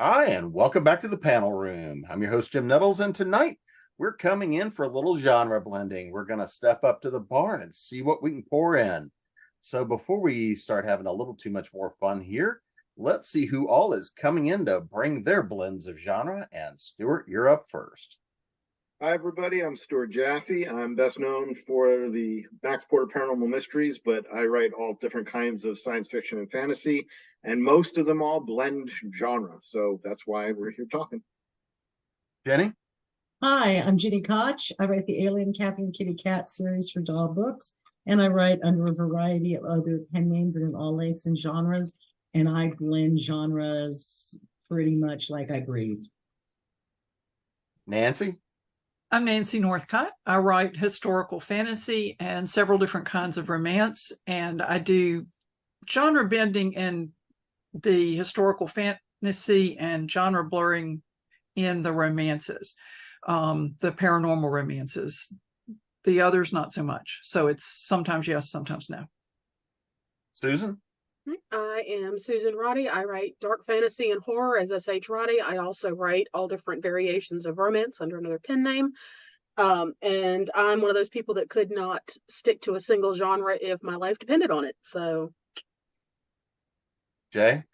Hi, and welcome back to the panel room. I'm your host, Jim Nettles, and tonight we're coming in for a little genre blending. We're going to step up to the bar and see what we can pour in. So before we start having a little too much more fun here, let's see who all is coming in to bring their blends of genre. And Stuart, you're up first. Hi, everybody. I'm Stuart Jaffe. I'm best known for the Max Porter Paranormal Mysteries, but I write all different kinds of science fiction and fantasy, and most of them all blend genre. So that's why we're here talking. Jenny? Hi, I'm Gini Koch. I write the Alien Captain Kitty Cat series for Doll Books, and I write under a variety of other pen names and in all lengths and genres, and I blend genres pretty much like I breathe. Nancy? I'm Nancy Northcott. I write historical fantasy and several different kinds of romance, and I do genre bending in the historical fantasy and genre blurring in the romances, the paranormal romances. The others, not so much. So it's sometimes yes, sometimes no. Susan? I am Susan Roddey. I write dark fantasy and horror as S.H. Roddey. I also write all different variations of romance under another pen name. And I'm one of those people that could not stick to a single genre if my life depended on it. So, Jay?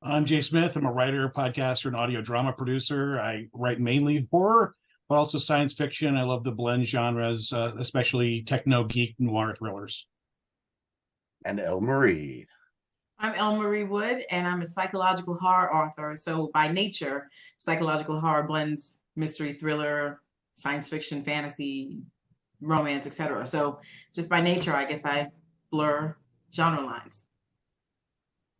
I'm Jay Smith. I'm a writer, podcaster, and audio drama producer. I write mainly horror, but also science fiction. I love the blend genres, especially techno, geek, noir thrillers. And Elle Marie. I'm Elle Marie Wood, and I'm a psychological horror author. So by nature, psychological horror blends mystery, thriller, science fiction, fantasy, romance, etc. So just by nature, I guess I blur genre lines.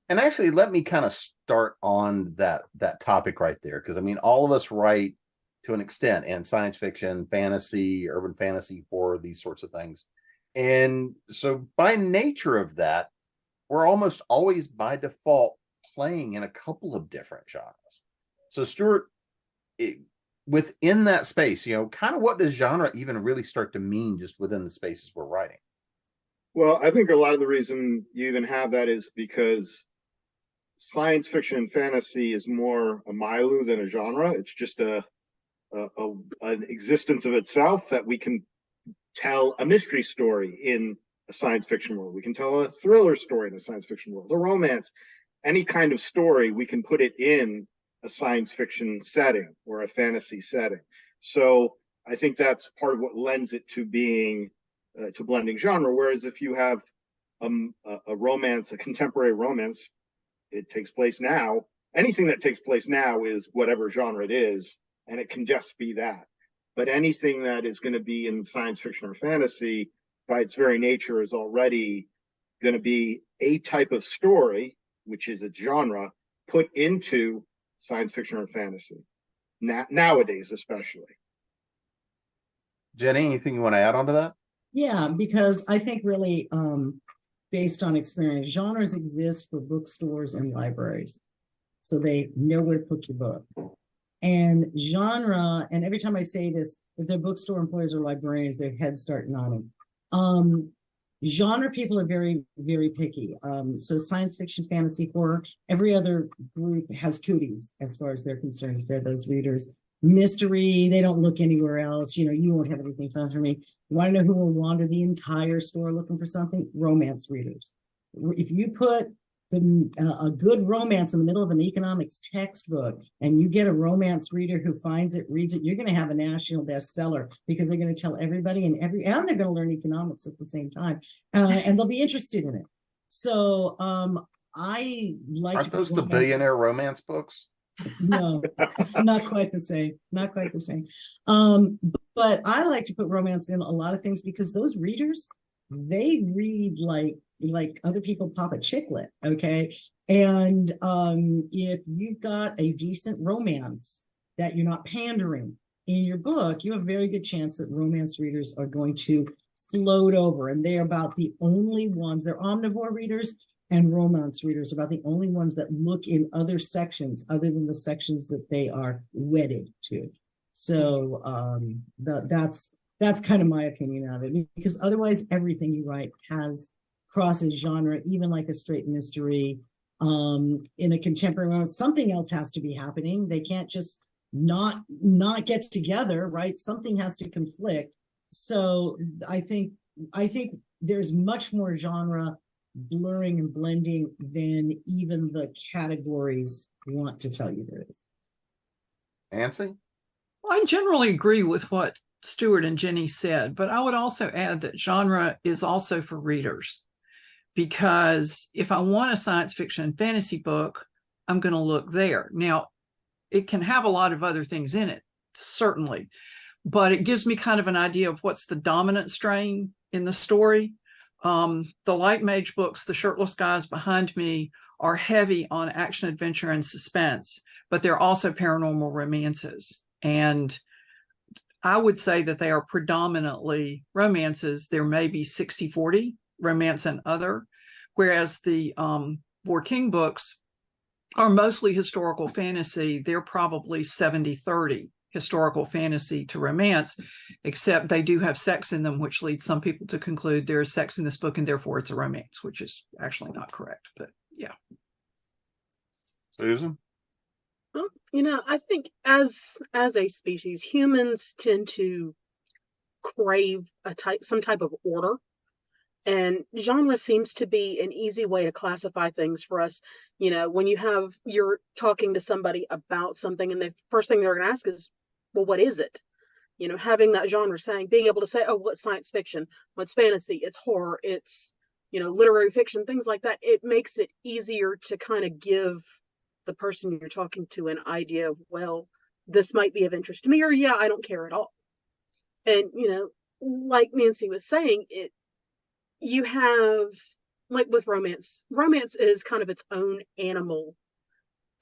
And actually, let me kind of start on that topic right there, because I mean, all of us write to an extent in science fiction, fantasy, urban fantasy, horror, these sorts of things. And so by nature of that, we're almost always by default playing in a couple of different genres. So Stuart, within that space, kind of what does genre even really start to mean just within the spaces we're writing? Well, I think a lot of the reason you even have that is because science fiction and fantasy is more a milieu than a genre. It's just an existence of itself that we can tell a mystery story in a science fiction world. We can tell a thriller story in a science fiction world, a romance, any kind of story, we can put it in a science fiction setting or a fantasy setting. So I think that's part of what lends it to being to blending genre. Whereas if you have a romance, a contemporary romance, it takes place now. Anything that takes place now is whatever genre it is, and it can just be that. But anything that is going to be in science fiction or fantasy, by its very nature, is already going to be a type of story, which is a genre, put into science fiction or fantasy, nowadays especially. Jenny, anything you want to add on to that? Yeah, because I think really, based on experience, genres exist for bookstores and libraries. So they know where to put your book. And genre, and every time I say this, if they're bookstore employees or librarians, their heads start nodding. Genre people are very, very picky. So science fiction, fantasy, horror, every other group has cooties as far as they're concerned. If they're those readers. Mystery, they don't look anywhere else. You won't have anything fun for me. You want to know who will wander the entire store looking for something? Romance readers. If you put a good romance in the middle of an economics textbook and you get a romance reader who finds it, reads it, you're going to have a national bestseller because they're going to tell everybody and they're going to learn economics at the same time, and they'll be interested in it. So I like. Aren't those the billionaire romance books? No, not quite the same. Not quite the same. But I like to put romance in a lot of things because those readers, they read like other people pop a chicklet, okay? And if you've got a decent romance that you're not pandering in your book, you have a very good chance that romance readers are going to float over. And they're about the only ones, they're omnivore readers, and romance readers are about the only ones that look in other sections other than the sections that they are wedded to. So that's kind of my opinion of it, because otherwise everything you write crosses genre, even like a straight mystery. In a contemporary moment, something else has to be happening. They can't just not get together, right? Something has to conflict. So I think there's much more genre blurring and blending than even the categories want to tell you there is. Nancy? Well, I generally agree with what Stuart and Jenny said, but I would also add that genre is also for readers, because if I want a science fiction and fantasy book, I'm going to look there. Now, it can have a lot of other things in it, certainly, but it gives me kind of an idea of what's the dominant strain in the story. The Light Mage books, the shirtless guys behind me, are heavy on action, adventure, and suspense, but they're also paranormal romances. And I would say that they are predominantly romances. There may be 60-40 romance and other, whereas the War King books are mostly historical fantasy. They're probably 70-30 historical fantasy to romance, except they do have sex in them, which leads some people to conclude there is sex in this book and therefore it's a romance, which is actually not correct. But yeah. Susan? Well, I think as a species, humans tend to crave some type of order, and genre seems to be an easy way to classify things for us. When you're talking to somebody about something, and the first thing they're going to ask is, well, what is it? Having that genre being able to say, oh, what's science fiction, what's fantasy, it's horror, it's literary fiction, things like that. It makes it easier to kind of give the person you're talking to an idea of, well, this might be of interest to me, or yeah, I don't care at all. And like Nancy was saying, you have, like with romance is kind of its own animal,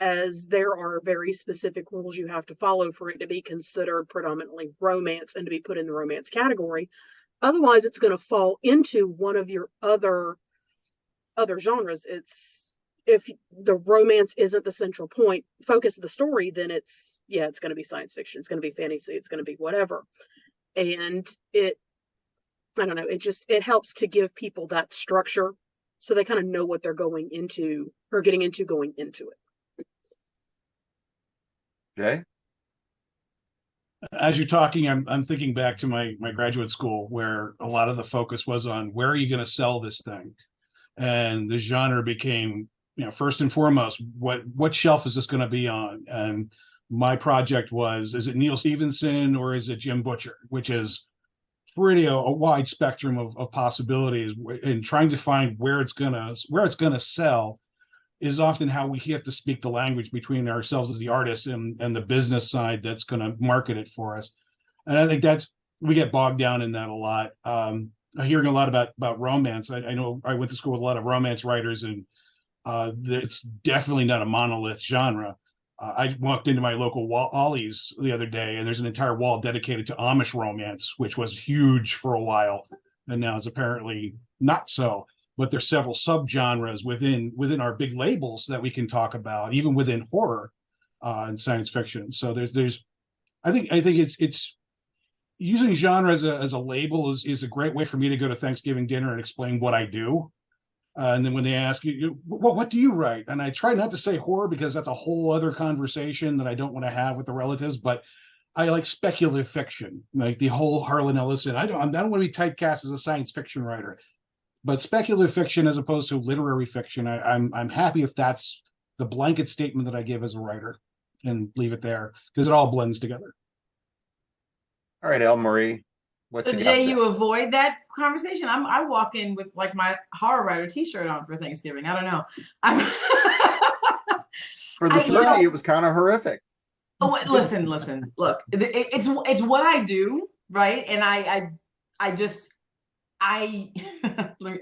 as there are very specific rules you have to follow for it to be considered predominantly romance and to be put in the romance category. Otherwise, it's going to fall into one of your other genres. If the romance isn't the central focus of the story, then it's going to be science fiction, it's going to be fantasy, it's going to be whatever. And I don't know, it helps to give people that structure so they kind of know what they're going into or getting into going into it. Jay? As you're talking, I'm thinking back to my graduate school, where a lot of the focus was on where are you going to sell this thing, and the genre became, first and foremost, what shelf is this going to be on? And my project was, is it Neil Stephenson or is it Jim Butcher, which is pretty a wide spectrum of possibilities, and trying to find where it's gonna sell is often how we have to speak the language between ourselves as the artists and the business side that's going to market it for us. And I think we get bogged down in that a lot. Hearing a lot about romance. I know I went to school with a lot of romance writers, and it's definitely not a monolith genre. I walked into my local Ollie's the other day, and there's an entire wall dedicated to Amish romance, which was huge for a while, and now is apparently not so. But there's several subgenres within our big labels that we can talk about, even within horror and science fiction. So I think it's using genre as a label is a great way for me to go to Thanksgiving dinner and explain what I do. And then when they ask you, what do you write? And I try not to say horror, because that's a whole other conversation that I don't want to have with the relatives. But I like speculative fiction, like the whole Harlan Ellison. I don't want to be typecast as a science fiction writer, but speculative fiction as opposed to literary fiction. I'm happy if that's the blanket statement that I give as a writer, and leave it there, because it all blends together. All right, Elle Marie. So Jay, you avoid that conversation. I walk in with like my horror writer T-shirt on for Thanksgiving. I don't know. For the turkey, it was kind of horrific. Oh, listen. Look, it's what I do, right? And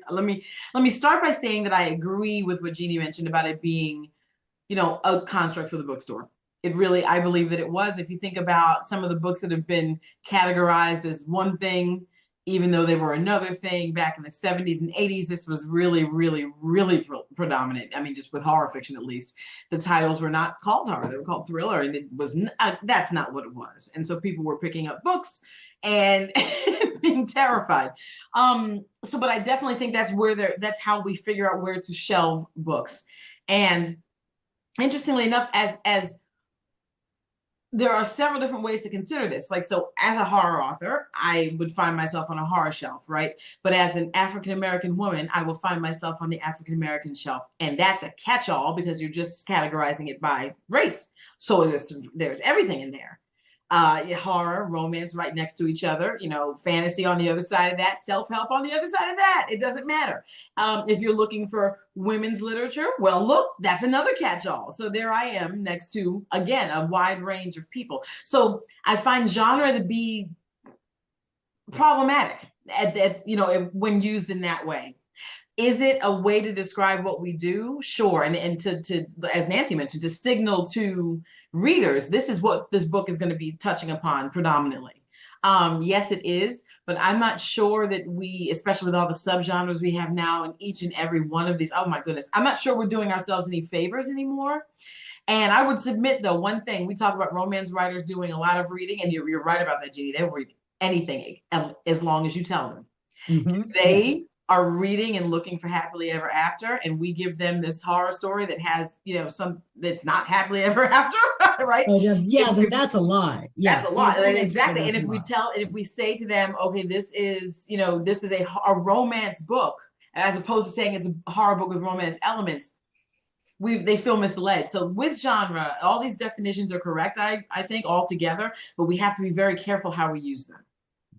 let me start by saying that I agree with what Gini mentioned about it being, a construct for the bookstore. It really, I believe that it was. If you think about some of the books that have been categorized as one thing, even though they were another thing back in the 70s and 80s, this was really, really, really predominant. I mean, just with horror fiction, at least, the titles were not called horror; they were called thriller, and it was that's not what it was. And so people were picking up books and being terrified. But I definitely think that's how we figure out where to shelve books. And interestingly enough, as there are several different ways to consider this. Like, so as a horror author, I would find myself on a horror shelf, right? But as an African-American woman, I will find myself on the African-American shelf. And that's a catch-all because you're just categorizing it by race. So there's everything in there. Horror, romance right next to each other, fantasy on the other side of that, self-help on the other side of that. It doesn't matter. If you're looking for women's literature, well, look, that's another catch-all. So there I am next to, again, a wide range of people. So I find genre to be problematic when used in that way. Is it a way to describe what we do? Sure. And to as Nancy mentioned, to signal to readers, this is what this book is going to be touching upon predominantly. Yes, it is, but I'm not sure that we, especially with all the subgenres we have now in each and every one of these, oh my goodness, I'm not sure we're doing ourselves any favors anymore. And I would submit, though, one thing, we talk about romance writers doing a lot of reading, and you're right about that, Gini. They'll read anything as long as you tell them. Mhm. They are reading and looking for happily ever after, and we give them this horror story that has, some that's not happily ever after, right? Oh, that's a lie. Yeah, that's a lie. Exactly. That's And if we say to them, okay, this is a romance book, as opposed to saying it's a horror book with romance elements, they feel misled. So with genre, all these definitions are correct, I think, altogether, but we have to be very careful how we use them.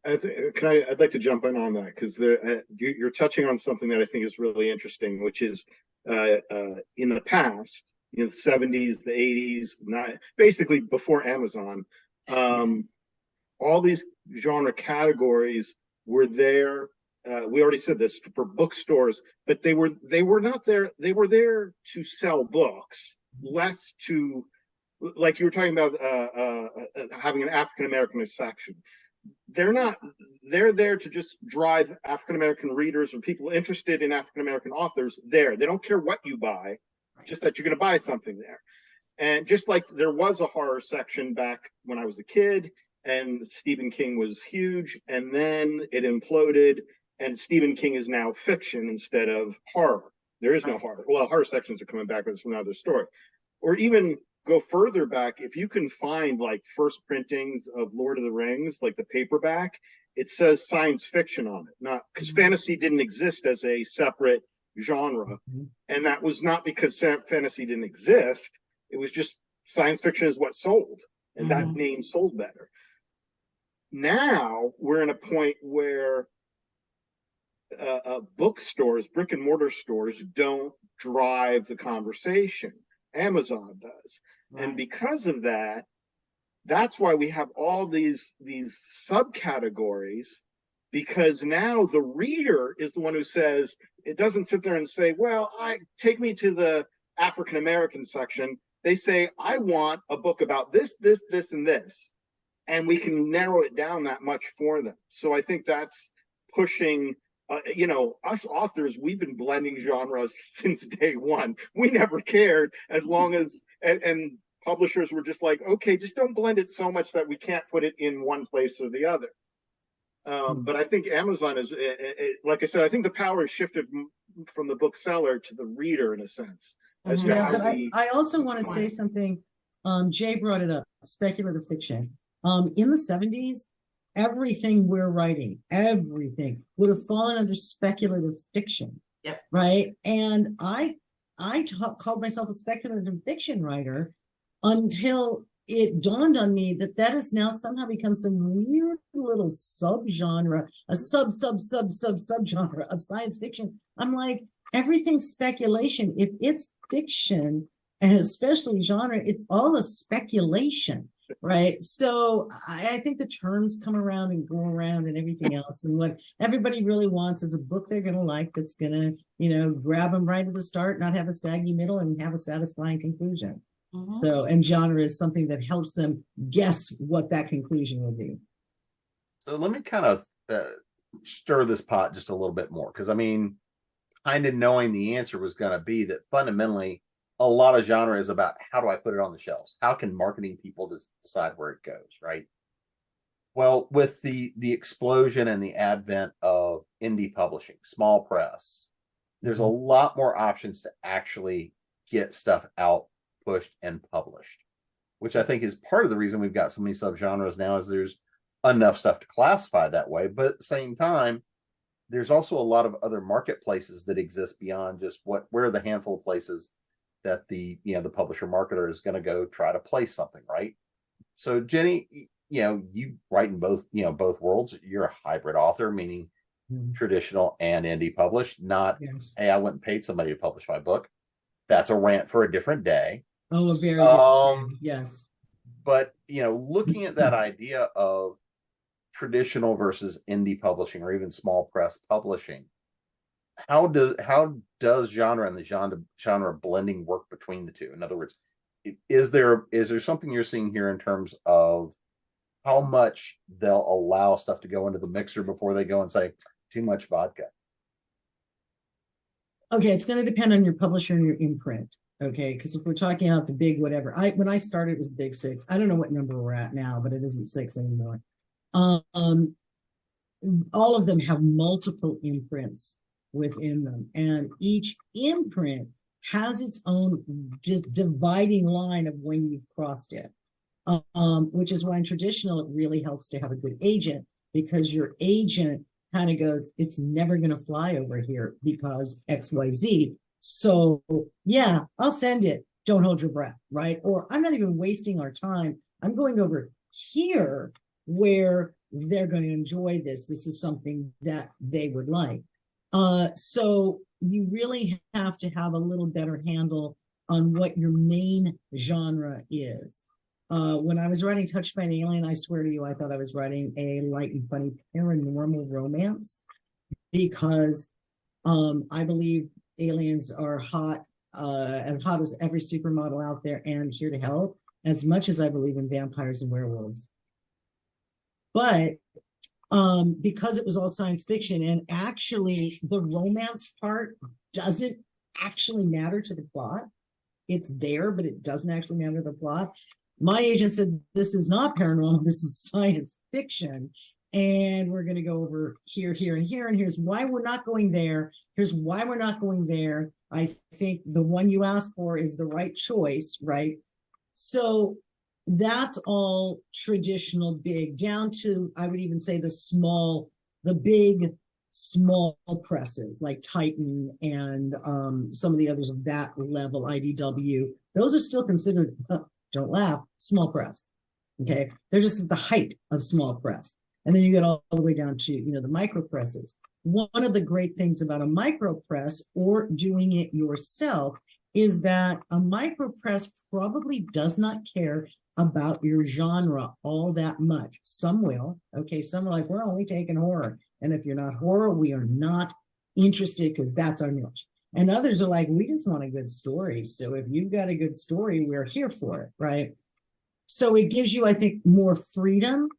I'd like to jump in on that because you're touching on something that I think is really interesting, which is in the past, the 70s, the 80s, basically before Amazon, all these genre categories were there. We already said this for bookstores, but they were not there. They were there to sell books, less to, like you were talking about, having an African-American section. They're there to just drive African-American readers or people interested in African-American authors there. They don't care what you buy, just that you're going to buy something there. And just like there was a horror section back when I was a kid, and Stephen King was huge, and then it imploded, and Stephen King is now fiction instead of horror. There is no horror. Well, horror sections are coming back, but it's another story. Or even go further back, if you can find like first printings of Lord of the Rings, like the paperback, it says science fiction on it. Not because fantasy didn't exist as a separate genre. And that was not because fantasy didn't exist. It was just science fiction is what sold. And that name sold better. Now we're in a point where bookstores, brick and mortar stores, don't drive the conversation. Amazon does. Right. And because of that, that's why we have all these subcategories, because now the reader is the one who says, it doesn't sit there and say, well, take me to the African American section. They say, I want a book about this, this, this, and this. And we can narrow it down that much for them. So I think that's pushing, us authors, we've been blending genres since day one. We never cared as long as, and publishers were just like, okay, just don't blend it so much that we can't put it in one place or the other. But I think Amazon is, like I said, I think the power has shifted from the bookseller to the reader in a sense. As to how I also want to say something. Jay brought it up, speculative fiction. In the 70s, everything we're writing, everything would have fallen under speculative fiction. Yep. Right. And I called myself a speculative fiction writer until it dawned on me that has now somehow become some weird little subgenre, a subgenre of science fiction. I'm like, everything's speculation. If it's fiction, and especially genre, it's all a speculation. Right. So I think the terms come around and go around and everything else. And what everybody really wants is a book they're going to like, that's going to, grab them right at the start, not have a saggy middle, and have a satisfying conclusion. So, and genre is something that helps them guess what that conclusion will be. So let me kind of stir this pot just a little bit more, because kind of knowing the answer was going to be that fundamentally, a lot of genre is about how do I put it on the shelves? How can marketing people just decide where it goes, right? Well, with the explosion and the advent of indie publishing, small press, there's a lot more options to actually get stuff out, pushed, and published, which I think is part of the reason we've got so many subgenres now, is there's enough stuff to classify that way. But at the same time, there's also a lot of other marketplaces that exist beyond just where are the handful of places that the publisher marketer is going to go try to place something, right? So Jenny, you write in both worlds. You're a hybrid author, meaning traditional and indie published, not, Yes. hey, I went and paid somebody to publish my book. That's a rant for a different day. Oh, a very different, yes. But looking at that idea of traditional versus indie publishing, or even small press publishing, how does genre and the genre blending work between the two? In other words, is there something you're seeing here in terms of how much they'll allow stuff to go into the mixer before they go and say too much vodka? Okay, it's going to depend on your publisher and your imprint. Okay, because if we're talking about the big whatever, when I started it was the big six. I don't know what number we're at now, but it isn't six anymore. All of them have multiple imprints within them, and each imprint has its own dividing line of when you've crossed it. Which is why in traditional it really helps to have a good agent, because your agent kind of goes, it's never going to fly over here because XYZ. So yeah, I'll send it. Don't hold your breath, right? Or I'm not even wasting our time. I'm going over here where they're going to enjoy this. This is something that they would like. So you really have to have a little better handle on what your main genre is. When I was writing Touched by an Alien, I swear to you, I thought I was writing a light and funny paranormal romance, because I believe aliens are hot, as hot as every supermodel out there and here to help, as much as I believe in vampires and werewolves. But because it was all science fiction, and actually the romance part doesn't actually matter to the plot. It's there, but it doesn't actually matter to the plot. My agent said, this is not paranormal, this is science fiction. And we're going to go over here, here, and here. And here's why we're not going there. Here's why we're not going there. I think the one you asked for is the right choice, right? So that's all traditional big, down to, I would even say the big small presses like Titan and some of the others of that level, IDW. Those are still considered, don't laugh, small press. Okay, they're just at the height of small press. And then you get all the way down to, the micro presses. One of the great things about a micro press or doing it yourself is that a micro press probably does not care about your genre all that much. Some will. Okay, some are like, we're only taking horror. And if you're not horror, we are not interested because that's our niche. And others are like, we just want a good story. So if you've got a good story, we're here for it, right? So it gives you, I think, more freedom.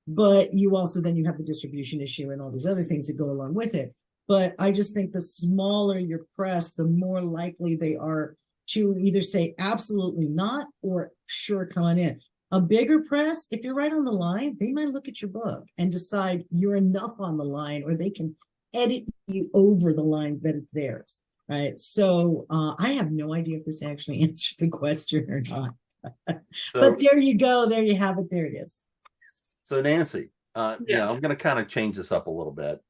But you also, then you have the distribution issue and all these other things that go along with it. But I just think the smaller your press, the more likely they are to either say absolutely not or sure, come on in. A bigger press, if you're right on the line, they might look at your book and decide you're enough on the line, or they can edit you over the line that it's theirs, right? So I have no idea if this actually answered the question or not. But there you go. There you have it. There it is. So Nancy, I'm going to kind of change this up a little bit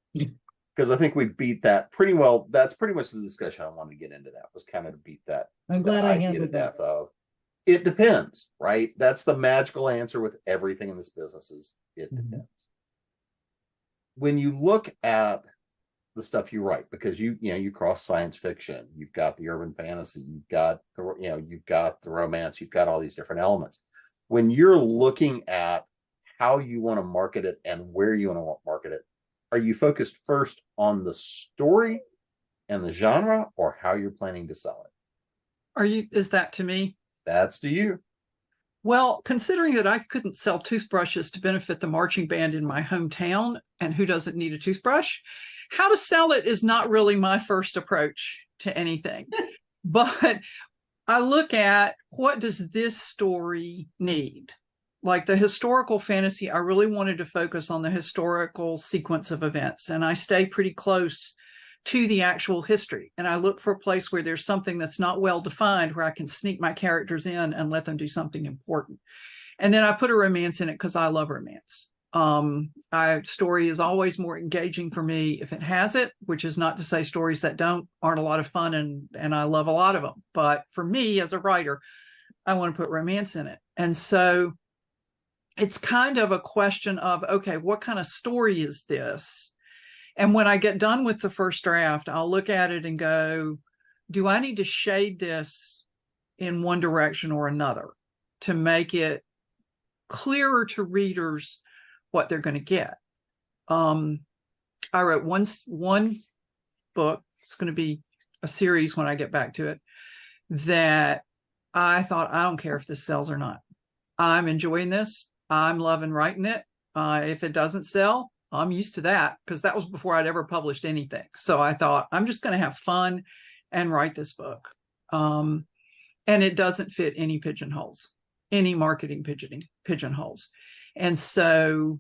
because I think we beat that pretty well. That's pretty much the discussion I wanted to get into. That was kind of to beat that. I'm glad I handled that. It depends, right? That's the magical answer with everything in this business is it depends. When you look at the stuff you write, because you cross science fiction, you've got the urban fantasy, you've got the romance, you've got all these different elements. When you're looking at how you want to market it and where you want to market it, are you focused first on the story and the genre, or how you're planning to sell it? Is that to me? That's to you. Well, considering that I couldn't sell toothbrushes to benefit the marching band in my hometown, and who doesn't need a toothbrush, how to sell it is not really my first approach to anything. But I look at, what does this story need? Like the historical fantasy, I really wanted to focus on the historical sequence of events, and I stay pretty close to the actual history. And I look for a place where there's something that's not well defined, where I can sneak my characters in and let them do something important. And then I put a romance in it because I love romance. Story is always more engaging for me if it has it, which is not to say stories that aren't a lot of fun, and I love a lot of them. But for me as a writer, I want to put romance in it. And so it's kind of a question of, okay, what kind of story is this? And when I get done with the first draft, I'll look at it and go, do I need to shade this in one direction or another to make it clearer to readers what they're going to get? I wrote one book. It's going to be a series when I get back to it, that I thought, I don't care if this sells or not. I'm enjoying this. I'm loving writing it. If it doesn't sell, I'm used to that, because that was before I'd ever published anything. So I thought, I'm just going to have fun and write this book. And it doesn't fit any pigeonholes, any marketing pigeonholes. And so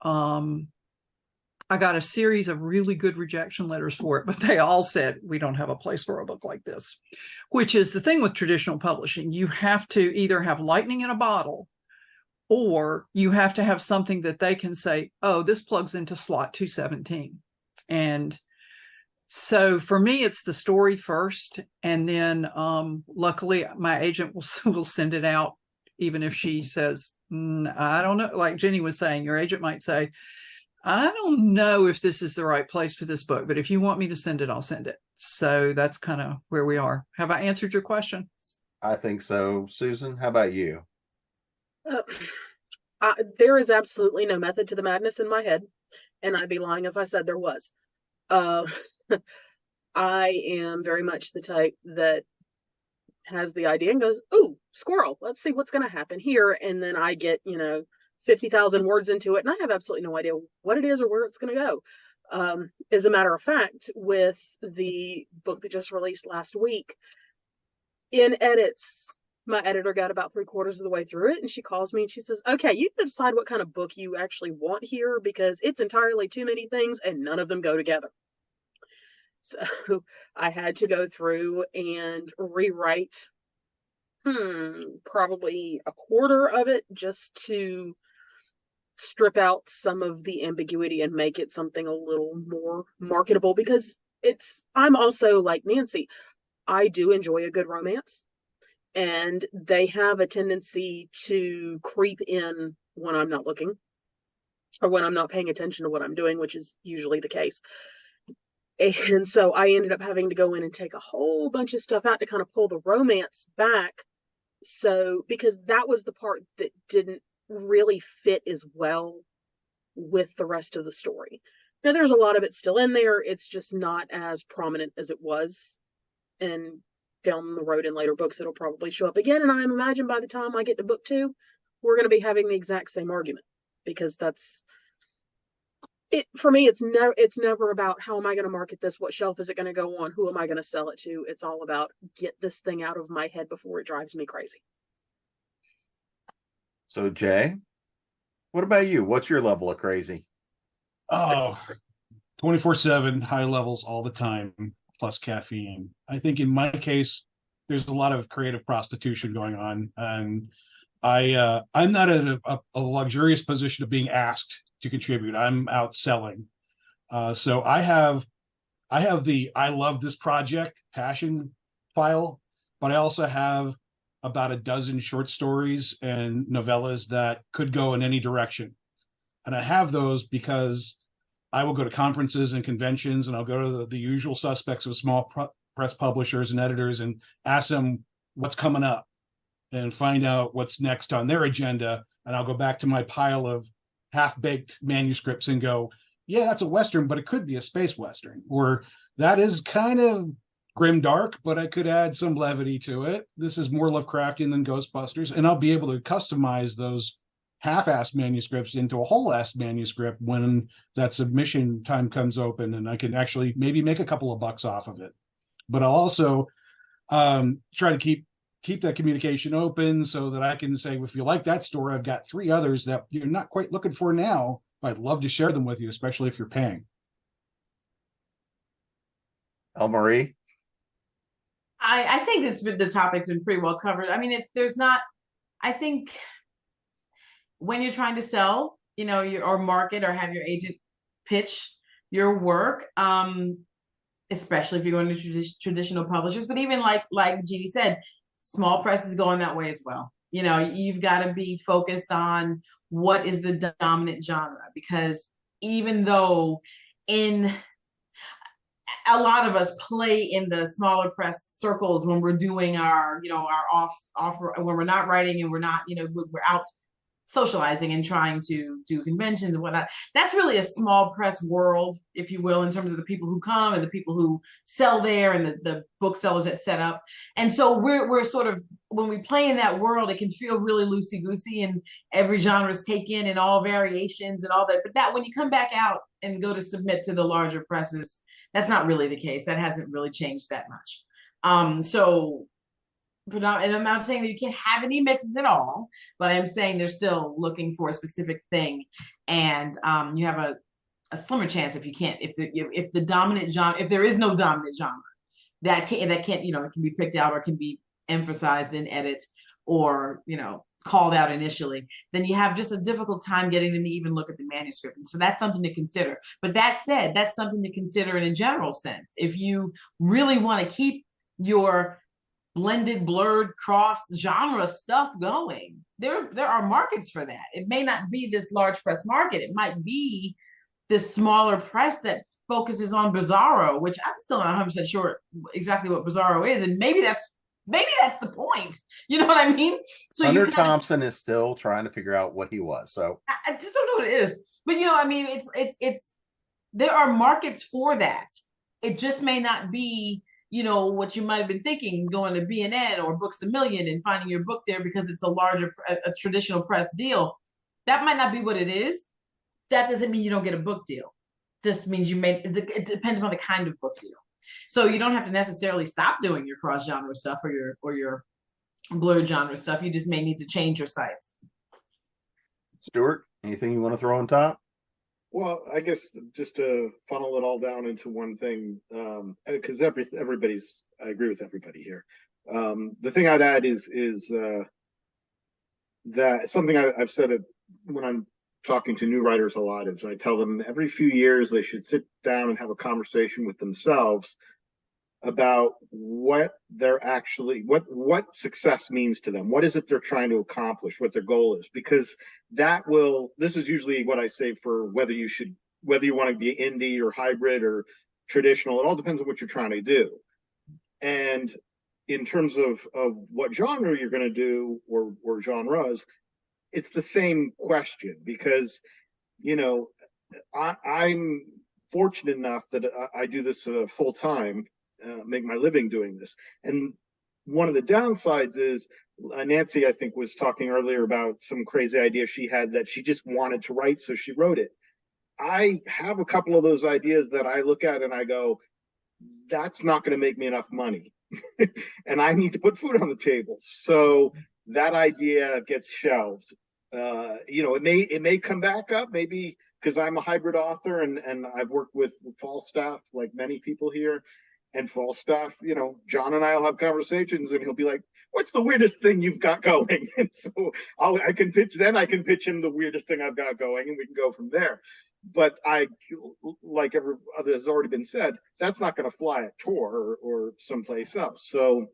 I got a series of really good rejection letters for it, but they all said, we don't have a place for a book like this, which is the thing with traditional publishing. You have to either have lightning in a bottle, or you have to have something that they can say, oh, this plugs into slot 217. And so for me, it's the story first. And then luckily my agent will send it out, even if she says, I don't know. Like Jenny was saying, your agent might say, I don't know if this is the right place for this book, but if you want me to send it, I'll send it. So that's kind of where we are. Have I answered your question? I think so. Susan, how about you? There is absolutely no method to the madness in my head, and I'd be lying if I said there was. I am very much the type that has the idea and goes, ooh, squirrel, let's see what's going to happen here. And then I get, 50,000 words into it, and I have absolutely no idea what it is or where it's going to go. As a matter of fact, with the book that just released last week, in edits, my editor got about 3/4 of the way through it, and she calls me and she says, okay, you can decide what kind of book you actually want here, because it's entirely too many things and none of them go together. So I had to go through and rewrite probably 1/4 of it, just to strip out some of the ambiguity and make it something a little more marketable, because I'm also like Nancy. I do enjoy a good romance, and they have a tendency to creep in when I'm not looking, or when I'm not paying attention to what I'm doing, which is usually the case. And so I ended up having to go in and take a whole bunch of stuff out to kind of pull the romance back. So, because that was the part that didn't really fit as well with the rest of the story. Now, there's a lot of it still in there. It's just not as prominent as it was. And down the road in later books, it'll probably show up again. And I imagine by the time I get to book 2, we're going to be having the exact same argument, because that's it. For me, it's never about how am I going to market this? What shelf is it going to go on? Who am I going to sell it to? It's all about get this thing out of my head before it drives me crazy. So Jay, what about you? What's your level of crazy? Oh, 24/7, high levels all the time, plus caffeine. I think in my case, there's a lot of creative prostitution going on, and I'm not in a luxurious position of being asked to contribute. I'm out selling. So I have the I love this project passion file, but I also have about a dozen short stories and novellas that could go in any direction. And I have those because I will go to conferences and conventions, and I'll go to the usual suspects of small press publishers and editors and ask them what's coming up and find out what's next on their agenda. And I'll go back to my pile of half-baked manuscripts and go, yeah, that's a Western, but it could be a space Western. Or that is kind of grim dark, but I could add some levity to it. This is more Lovecraftian than Ghostbusters. And I'll be able to customize those half-assed manuscripts into a whole-assed manuscript when that submission time comes open, and I can actually maybe make a couple of bucks off of it. But I'll also try to keep that communication open so that I can say, if you like that story, I've got 3 others that you're not quite looking for now. I'd love to share them with you, especially if you're paying. Marie. I think the topic's been pretty well covered. I mean, there's not. I think when you're trying to sell, or market or have your agent pitch your work, especially if you're going to traditional publishers, but even like Gini said, small press is going that way as well. You've got to be focused on what is the dominant genre, because even though a lot of us play in the smaller press circles when we're doing our off when we're not writing and we're not, we're out socializing and trying to do conventions and whatnot. That's really a small press world, if you will, in terms of the people who come and the people who sell there and the booksellers that set up. And so we're sort of, when we play in that world, it can feel really loosey-goosey and every genre is taken and all variations and all that. But that when you come back out and go to submit to the larger presses, that's not really the case. That hasn't really changed that much. And I'm not saying that you can't have any mixes at all, but I'm saying they're still looking for a specific thing, and you have a slimmer chance if you can't, if the dominant genre, if there is no dominant genre, that can't it can be picked out or can be emphasized in edit or called out initially, then you have just a difficult time getting them to even look at the manuscript. And so that's something to consider. But that said, that's something to consider in a general sense. If you really want to keep your blended, blurred, cross genre stuff going, there are markets for that. It may not be this large press market. It might be this smaller press that focuses on Bizarro, which I'm still not 100% sure exactly what Bizarro is. And maybe that's the point. You know what I mean? So Hunter Thompson is still trying to figure out what he was. So I just don't know what it is. But it's there are markets for that. It just may not be, what you might have been thinking, going to B&N or Books A Million and finding your book there because it's a traditional press deal. That might not be what it is. That doesn't mean you don't get a book deal. Just means it depends on the kind of book deal. So you don't have to necessarily stop doing your cross genre stuff or your blurred genre stuff. You just may need to change your sites. Stuart, anything you want to throw on top? Well, I guess just to funnel it all down into one thing, because I agree with everybody here. The thing I'd add is that something I've said it when I'm talking to new writers a lot is I tell them every few years they should sit down and have a conversation with themselves about what success means to them. What is it they're trying to accomplish, what their goal is, because this is usually what I say for whether you want to be indie or hybrid or traditional. It all depends on what you're trying to do. And in terms of what genre you're going to do or genres, it's the same question, because I'm fortunate enough that I do this full time, make my living doing this. And one of the downsides is Nancy, I think, was talking earlier about some crazy idea she had that she just wanted to write, so she wrote it. I have a couple of those ideas that I look at and I go, that's not going to make me enough money. And I need to put food on the table. So that idea gets shelved. It may come back up, maybe because I'm a hybrid author and I've worked with Falstaff, like many people here. And Falstaff, John and I'll have conversations and he'll be like, what's the weirdest thing you've got going? And so I can pitch him the weirdest thing I've got going and we can go from there. But like every other has already been said, that's not going to fly at Tor or someplace else. So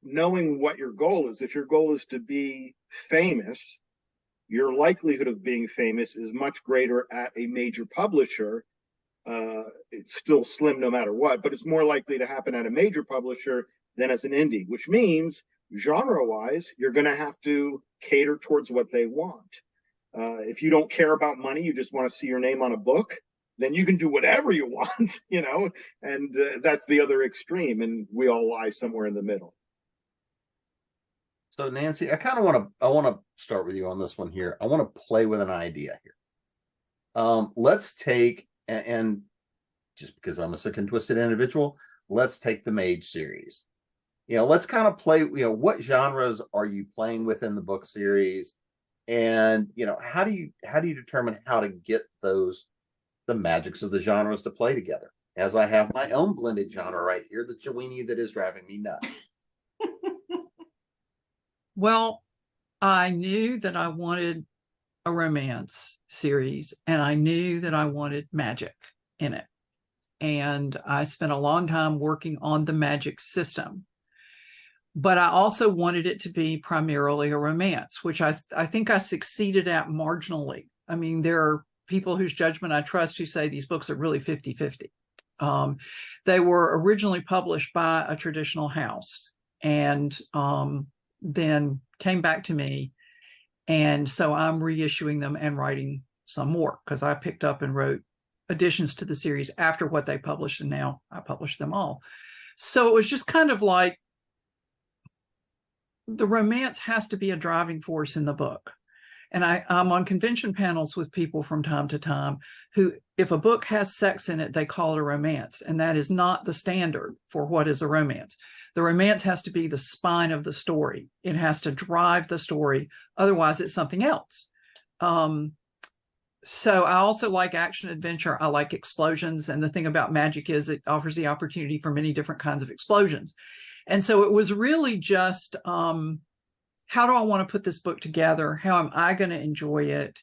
knowing what your goal is, if your goal is to be famous, your likelihood of being famous is much greater at a major publisher. It's still slim no matter what, but it's more likely to happen at a major publisher than as an indie, which means genre-wise, you're going to have to cater towards what they want. If you don't care about money, you just want to see your name on a book, then you can do whatever you want, and that's the other extreme, and we all lie somewhere in the middle. So Nancy, I want to start with you on this one here. I want to play with an idea here. Let's take, and just because I'm a sick and twisted individual, let's take the Mage series. Let's kind of play, what genres are you playing with in the book series? And, how do you determine how to get the magics of the genres to play together? as I have my own blended genre right here, the Chewini that is driving me nuts. Well, I knew that I wanted a romance series, and I knew that I wanted magic in it. And I spent a long time working on the magic system. But I also wanted it to be primarily a romance, which I think I succeeded at marginally. I mean, there are people whose judgment I trust who say these books are really 50-50. They were originally published by a traditional house and then came back to me. And so I'm reissuing them and writing some more because I picked up and wrote additions to the series after what they published, and now I publish them all. So it was just kind of like the romance has to be a driving force in the book. And I'm on convention panels with people from time to time who, if a book has sex in it, they call it a romance. And that is not the standard for what is a romance. The romance has to be the spine of the story. It has to drive the story. Otherwise, it's something else. So I also like action adventure. I like explosions. And the thing about magic is it offers the opportunity for many different kinds of explosions. And so it was really just, how do I want to put this book together? How am I going to enjoy it?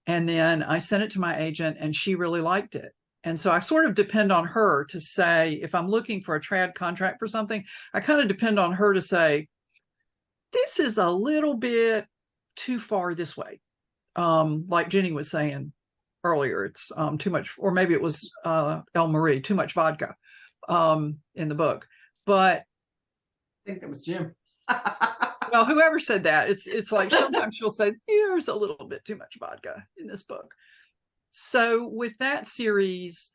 And then I sent it to my agent and she really liked it. And so I sort of depend on her to say, if I'm looking for a trad contract for something, I kind of depend on her to say, this is a little bit too far this way. Like Jenny was saying earlier, it's too much, or maybe it was El Marie, too much vodka in the book. But I think that was Jim. well, whoever said that, it's like sometimes she'll say, there's a little bit too much vodka in this book. So with that series,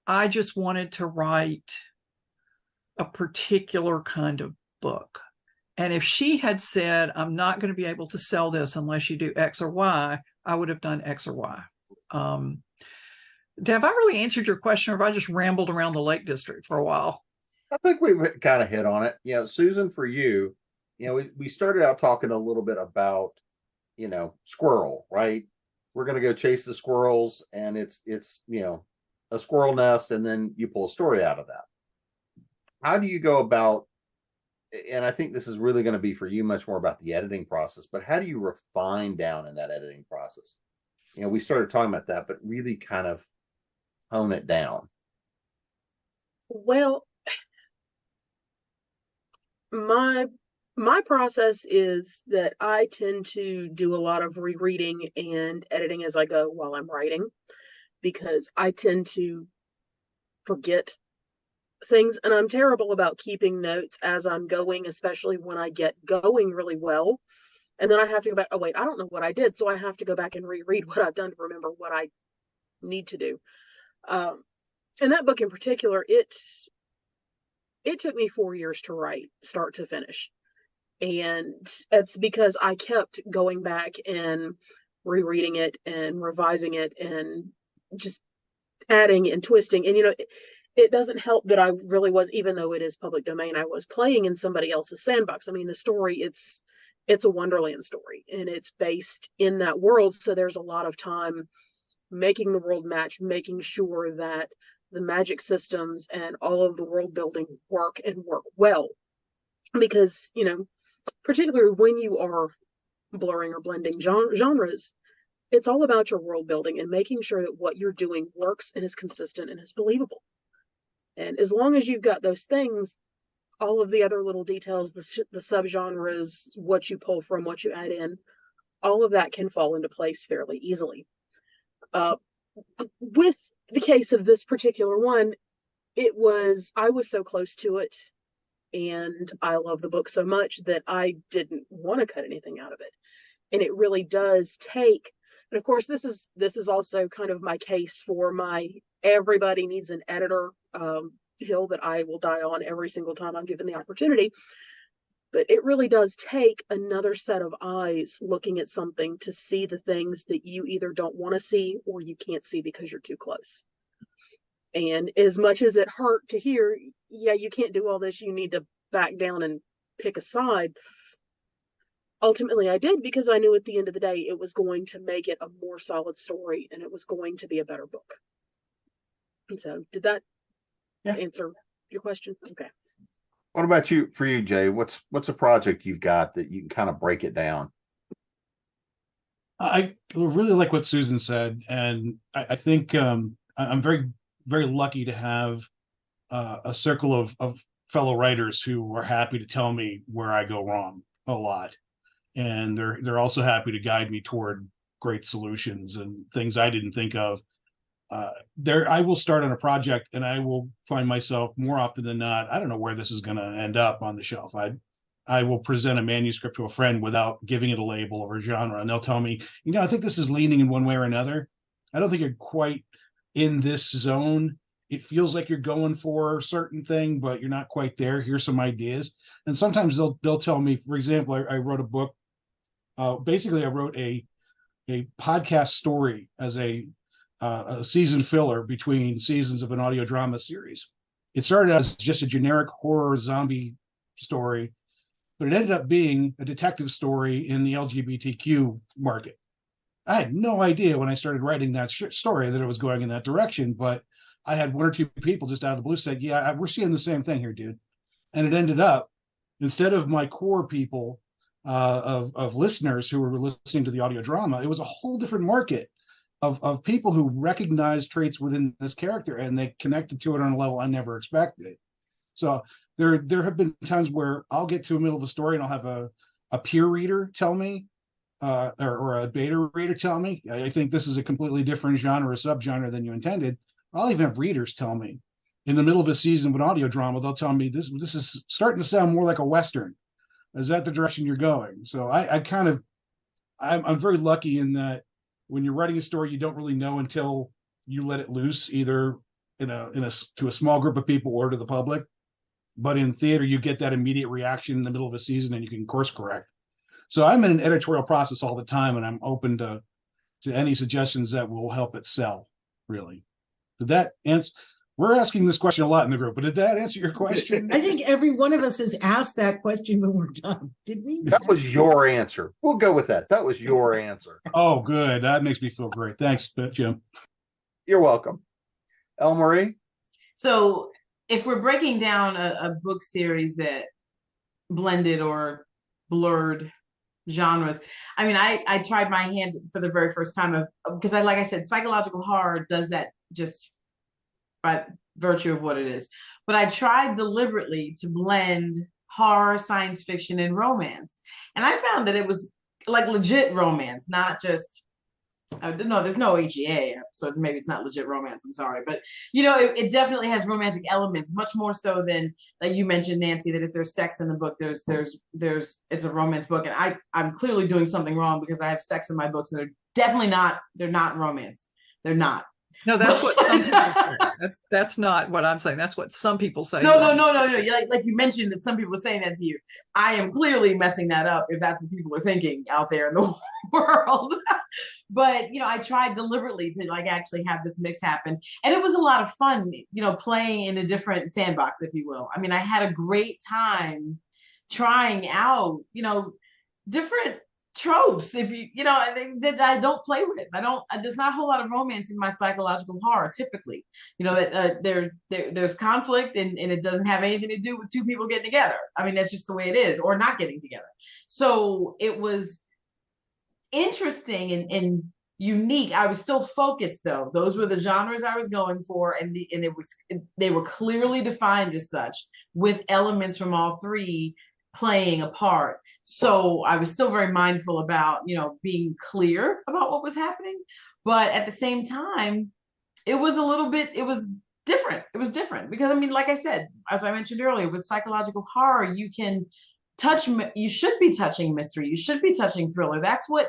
I just wanted to write a particular kind of book. And if she had said, I'm not going to be able to sell this unless you do X or Y, I would have done X or Y. Have I really answered your question, or have I just rambled around the Lake District for a while? I think we kind of hit on it. Susan, for you, we started out talking a little bit about, squirrel, right? We're going to go chase the squirrels, and it's a squirrel nest, and then you pull a story out of that. How do you go about, and I think this is really going to be for you much more about the editing process, but how do you refine down in that editing process? We started talking about that, but really kind of hone it down. Well, my process is that I tend to do a lot of rereading and editing as I go while I'm writing, because I tend to forget things, and I'm terrible about keeping notes as I'm going, especially when I get going really well. And then I have to go back, oh wait, I don't know what I did. So I have to go back and reread what I've done to remember what I need to do. And that book in particular, it took me 4 years to write, start to finish. And it's because I kept going back and rereading it and revising it and just adding and twisting. And, it doesn't help that I really was, even though it is public domain, I was playing in somebody else's sandbox. I mean, the story, it's a Wonderland story, and it's based in that world. So there's a lot of time making the world match, making sure that the magic systems and all of the world building work and work well. Because, particularly when you are blurring or blending genres, it's all about your world building and making sure that what you're doing works and is consistent and is believable. And as long as you've got those things, all of the other little details, the subgenres, what you pull from, what you add in, all of that can fall into place fairly easily. With the case of this particular one, I was so close to it, and I love the book so much that I didn't want to cut anything out of it. And it really does take, and of course, this is also kind of my case for my everybody needs an editor hill that I will die on every single time I'm given the opportunity. But it really does take another set of eyes looking at something to see the things that you either don't want to see or you can't see because you're too close. And as much as it hurt to hear, yeah, you can't do all this, you need to back down and pick a side, ultimately I did, because I knew at the end of the day it was going to make it a more solid story and it was going to be a better book. And so did that Yeah. answer your question. Okay. What about you, for you, Jay? What's a project you've got that you can kind of break it down? I really like what Susan said, and I think I'm very, very lucky to have a circle of fellow writers who are happy to tell me where I go wrong a lot, and they're also happy to guide me toward great solutions and things I didn't think of. I will start on a project and I will find myself more often than not, I don't know where this is going to end up on the shelf. I will present a manuscript to a friend without giving it a label or a genre, and they'll tell me, I think this is leaning in one way or another. I don't think you're quite in this zone. It feels like you're going for a certain thing, but you're not quite there. Here's some ideas. And sometimes they'll tell me, for example, I wrote a book. Basically, I wrote a podcast story as a season filler between seasons of an audio drama series. It started as just a generic horror zombie story, but it ended up being a detective story in the LGBTQ market. I had no idea when I started writing that story that it was going in that direction, but I had one or two people just out of the blue said, yeah, we're seeing the same thing here, dude. And it ended up, instead of my core people of listeners who were listening to the audio drama, it was a whole different market of people who recognized traits within this character, and they connected to it on a level I never expected. So there have been times where I'll get to the middle of a story and I'll have a peer reader tell me, or a beta reader tell me, I think this is a completely different genre or subgenre than you intended. I'll even have readers tell me in the middle of a season of an audio drama, they'll tell me this is starting to sound more like a Western. Is that the direction you're going? So I'm very lucky in that when you're writing a story, you don't really know until you let it loose, either to a small group of people or to the public. But in theater, you get that immediate reaction in the middle of a season, and you can course correct. So I'm in an editorial process all the time, and I'm open to any suggestions that will help it sell. Really, did that answer? We're asking this question a lot in the group, but did that answer your question? I think every one of us has asked that question when we're done. Did we? That was your answer. We'll go with that. That was your answer. Oh, good. That makes me feel great. Thanks, Jim. You're welcome. Elle Marie? So if we're breaking down a book series that blended or blurred genres, I mean, I tried my hand for the very first time because like I said, psychological horror does that just by virtue of what it is. But I tried deliberately to blend horror, science fiction, and romance. And I found that it was like legit romance, not just, no, there's no HEA, so maybe it's not legit romance, I'm sorry. But, it definitely has romantic elements, much more so than, like you mentioned, Nancy, that if there's sex in the book, it's a romance book. And I'm clearly doing something wrong because I have sex in my books, and they're not romance. They're not. No, that's what some people say. That's not what I'm saying. That's what some people say. No. Like you mentioned that some people are saying that to you. I am clearly messing that up if that's what people are thinking out there in the world. But, I tried deliberately to actually have this mix happen. And it was a lot of fun, playing in a different sandbox, if you will. I mean, I had a great time trying out, different tropes, if that I don't play with. There's not a whole lot of romance in my psychological horror typically. That there's conflict and it doesn't have anything to do with two people getting together. I mean, that's just the way it is, or not getting together. So it was interesting and unique. I was still focused though. Those were the genres I was going for, and they were clearly defined as such, with elements from all three playing a part. So I was still very mindful about, being clear about what was happening. But at the same time, it was different. It was different because, I mean, like I said, as I mentioned earlier, with psychological horror, you should be touching mystery. You should be touching thriller. That's what,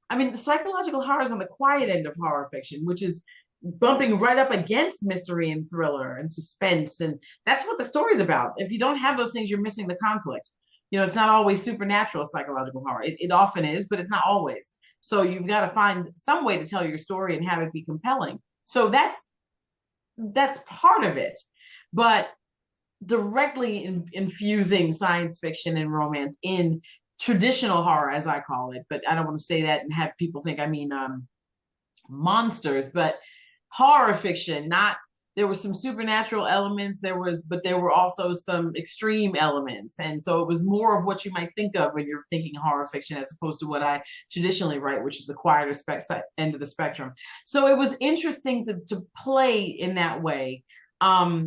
I mean, psychological horror is on the quiet end of horror fiction, which is bumping right up against mystery and thriller and suspense. And that's what the story's about. If you don't have those things, you're missing the conflict. It's not always supernatural psychological horror. It often is, but it's not always. So you've got to find some way to tell your story and have it be compelling. So that's part of it. But directly infusing science fiction and romance in traditional horror, as I call it, but I don't want to say that and have people think I mean monsters, but horror fiction, not there was some supernatural elements, but there were also some extreme elements. And so it was more of what you might think of when you're thinking horror fiction, as opposed to what I traditionally write, which is the quieter end of the spectrum. So it was interesting to play in that way,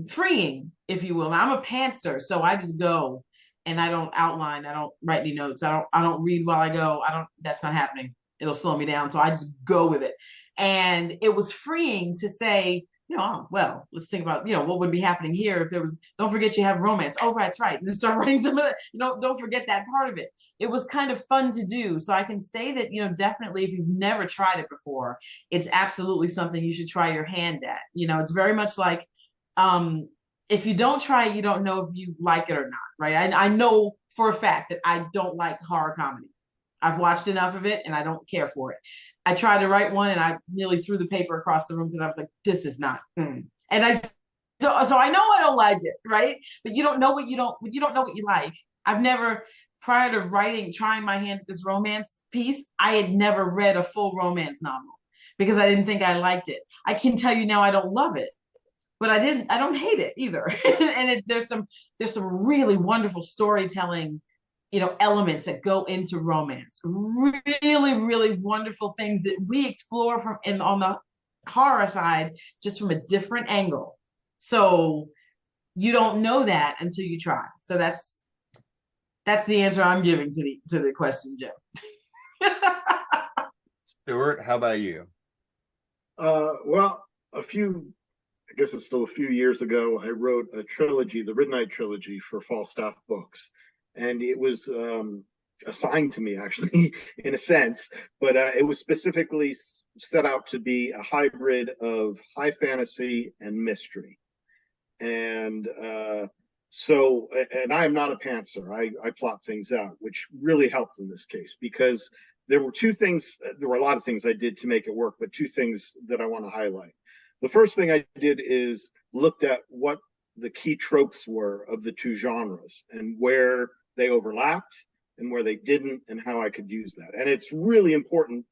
freeing, if you will. Now, I'm a pantser, so I just go and I don't outline, I don't write any notes, I don't read while I go. That's not happening. It'll slow me down. So I just go with it. And it was freeing to say, oh, well, let's think about, what would be happening here if there was, don't forget you have romance. Oh, that's right. And then start writing some of it. Don't forget that part of it. It was kind of fun to do. So I can say that, definitely if you've never tried it before, it's absolutely something you should try your hand at. It's very much like, if you don't try it, you don't know if you like it or not, right? I know for a fact that I don't like horror comedy. I've watched enough of it and I don't care for it. I tried to write one and I nearly threw the paper across the room because I was like, this is not. And so I know I don't like it, right? But you don't know what you don't know what you like. I've never, prior to trying my hand at this romance piece, I had never read a full romance novel because I didn't think I liked it. I can tell you now I don't love it, but I don't hate it either. And there's some really wonderful storytelling elements that go into romance, really, really wonderful things that we explore on the horror side, just from a different angle. So you don't know that until you try. So that's the answer I'm giving to the question, Jim. Stuart, how about you? Well, I guess it's still a few years ago, I wrote a trilogy, the Midnight Trilogy, for Falstaff Books. And it was assigned to me, actually, in a sense, but it was specifically set out to be a hybrid of high fantasy and mystery. And so I am not a pantser. I plot things out, which really helped in this case, because there were a lot of things I did to make it work, but two things that I want to highlight. The first thing I did is looked at what the key tropes were of the two genres and where they overlapped and where they didn't, and how I could use that. And it's really important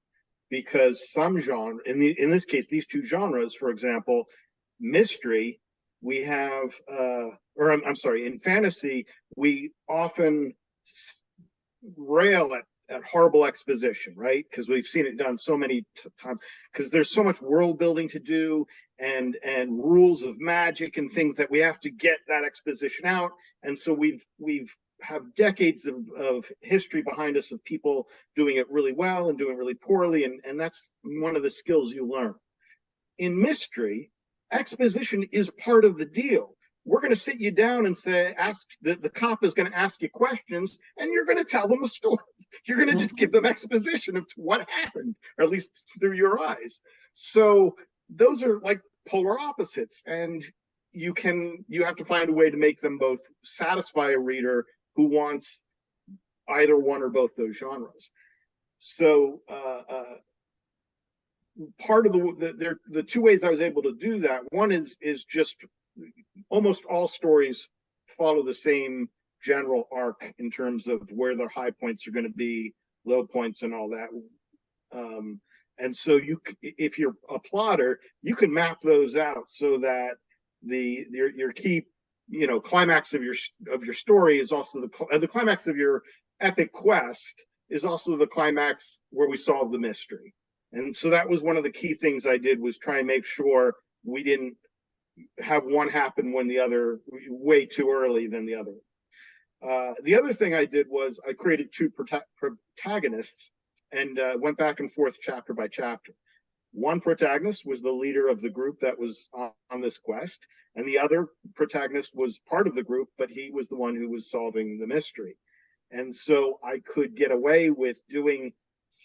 because some genre, in this case, these two genres, for example, mystery, we have, in fantasy, we often rail at horrible exposition, right? Because we've seen it done so many times, because there's so much world building to do and rules of magic and things that we have to get that exposition out. And so we've have decades of history behind us of people doing it really well and doing it really poorly, and that's one of the skills you learn. In mystery, exposition is part of the deal. We're going to sit you down and the cop is going to ask you questions, and you're going to tell them a story. You're going to just give them exposition of what happened, or at least through your eyes. So those are like polar opposites, and you have to find a way to make them both satisfy a reader who wants either one or both those genres. So part of the two ways I was able to do that, one is just almost all stories follow the same general arc in terms of where their high points are going to be, low points, and all that. And so if you're a plotter, you can map those out so that your key climax of your story is also the climax of your epic quest is also the climax where we solve the mystery. And so that was one of the key things I did, was try and make sure we didn't have one happen when the other way too early than the other. The other thing I did was I created two protagonists and went back and forth chapter by chapter. One protagonist was the leader of the group that was on this quest, and the other protagonist was part of the group, but he was the one who was solving the mystery. And so I could get away with doing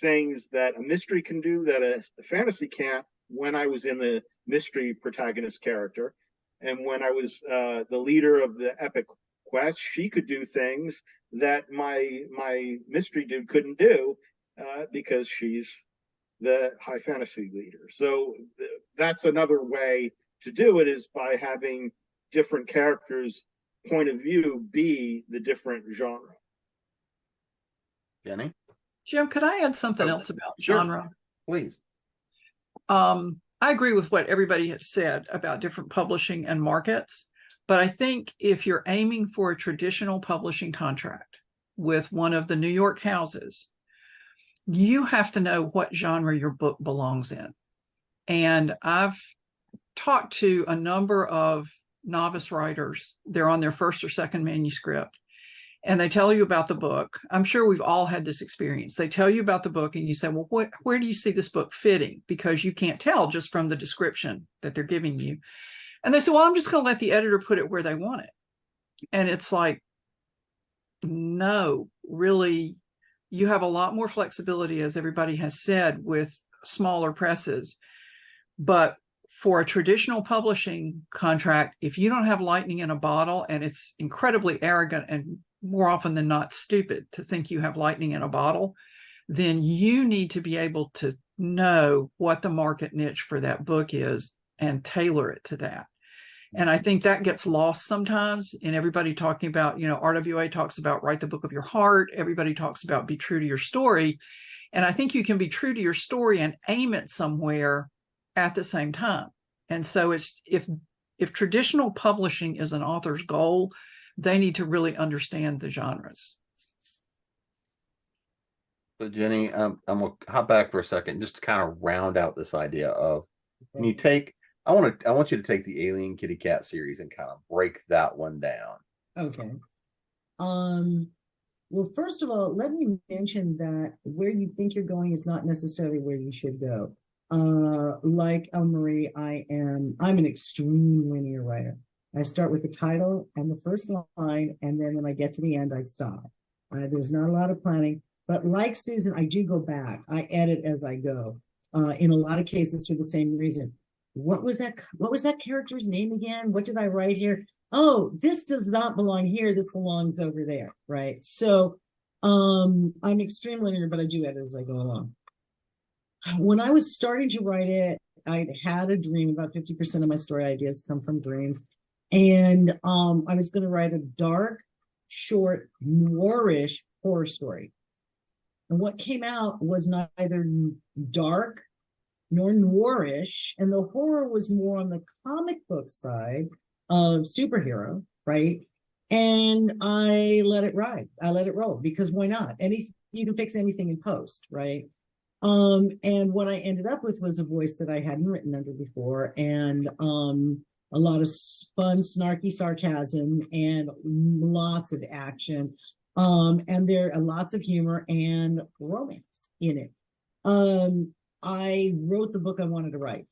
things that a mystery can do that a fantasy can't when I was in the mystery protagonist character. And when I was the leader of the epic quest, she could do things that my mystery dude couldn't do because she's the high fantasy leader. So that's another way to do it, is by having different characters' point of view be the different genre. Jenny? Jim, could I add something else about sure. genre? Please. I agree with what everybody has said about different publishing and markets. But I think if you're aiming for a traditional publishing contract with one of the New York houses, you have to know what genre your book belongs in. And I've talked to a number of novice writers. They're on their first or second manuscript, and they tell you about the book. I'm sure we've all had this experience. They tell you about the book and you say, well, where do you see this book fitting? Because you can't tell just from the description that they're giving you. And they say, well, I'm just going to let the editor put it where they want it. And it's like, no, really, you have a lot more flexibility, as everybody has said, with smaller presses. But for a traditional publishing contract, if you don't have lightning in a bottle, and it's incredibly arrogant and more often than not stupid to think you have lightning in a bottle, then you need to be able to know what the market niche for that book is and tailor it to that. And I think that gets lost sometimes in everybody talking about, RWA talks about write the book of your heart. Everybody talks about be true to your story. And I think you can be true to your story and aim it somewhere at the same time. And so it's if traditional publishing is an author's goal, they need to really understand the genres. So Jenny, I'm gonna hop back for a second just to kind of round out this idea of when you take I want you to take the Alien Kitty Cat series and kind of break that one down. Okay. Well, first of all, let me mention that where you think you're going is not necessarily where you should go. Like Marie, I'm an extreme linear writer. I start with the title and the first line, and then when I get to the end, I stop. There's not a lot of planning, but like Susan, I do go back. I edit as I go. In a lot of cases for the same reason. What was that character's name again? What did I write here? Oh, this does not belong here. This belongs over there, right? So I'm extremely linear, but I do edit as I go along. When I was starting to write it, I had a dream. About 50% of my story ideas come from dreams. And I was going to write a dark, short, noirish horror story. And what came out was neither dark nor noirish, and the horror was more on the comic book side of superhero, right? And I let it ride. I let it roll because why not? You can fix anything in post, right? And what I ended up with was a voice that I hadn't written under before, and a lot of fun, snarky sarcasm, and lots of action, and there are lots of humor and romance in it. I wrote the book I wanted to write.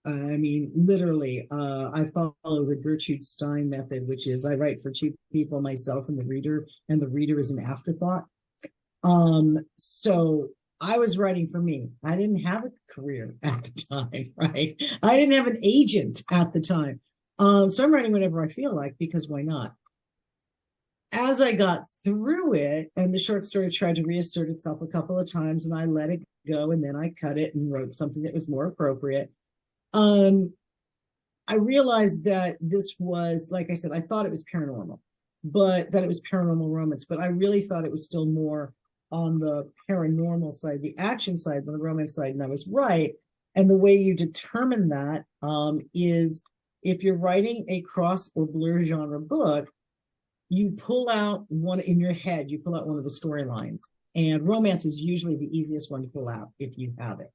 I mean, literally, I follow the Gertrude Stein method, which is I write for two people, myself and the reader is an afterthought. So I was writing for me. I didn't have a career at the time, right? I didn't have an agent at the time. So I'm writing whatever I feel like because why not? As I got through it, and the short story tried to reassert itself a couple of times, and I let it go, and then I cut it and wrote something that was more appropriate. I realized that this was, like I said, I thought it was paranormal, but that it was paranormal romance, but I really thought it was still more on the paranormal side, the action side, than the romance side, and I was right. And the way you determine that is if you're writing a cross or blur genre book, you pull out one in your head, you pull out one of the storylines, and romance is usually the easiest one to pull out if you have it.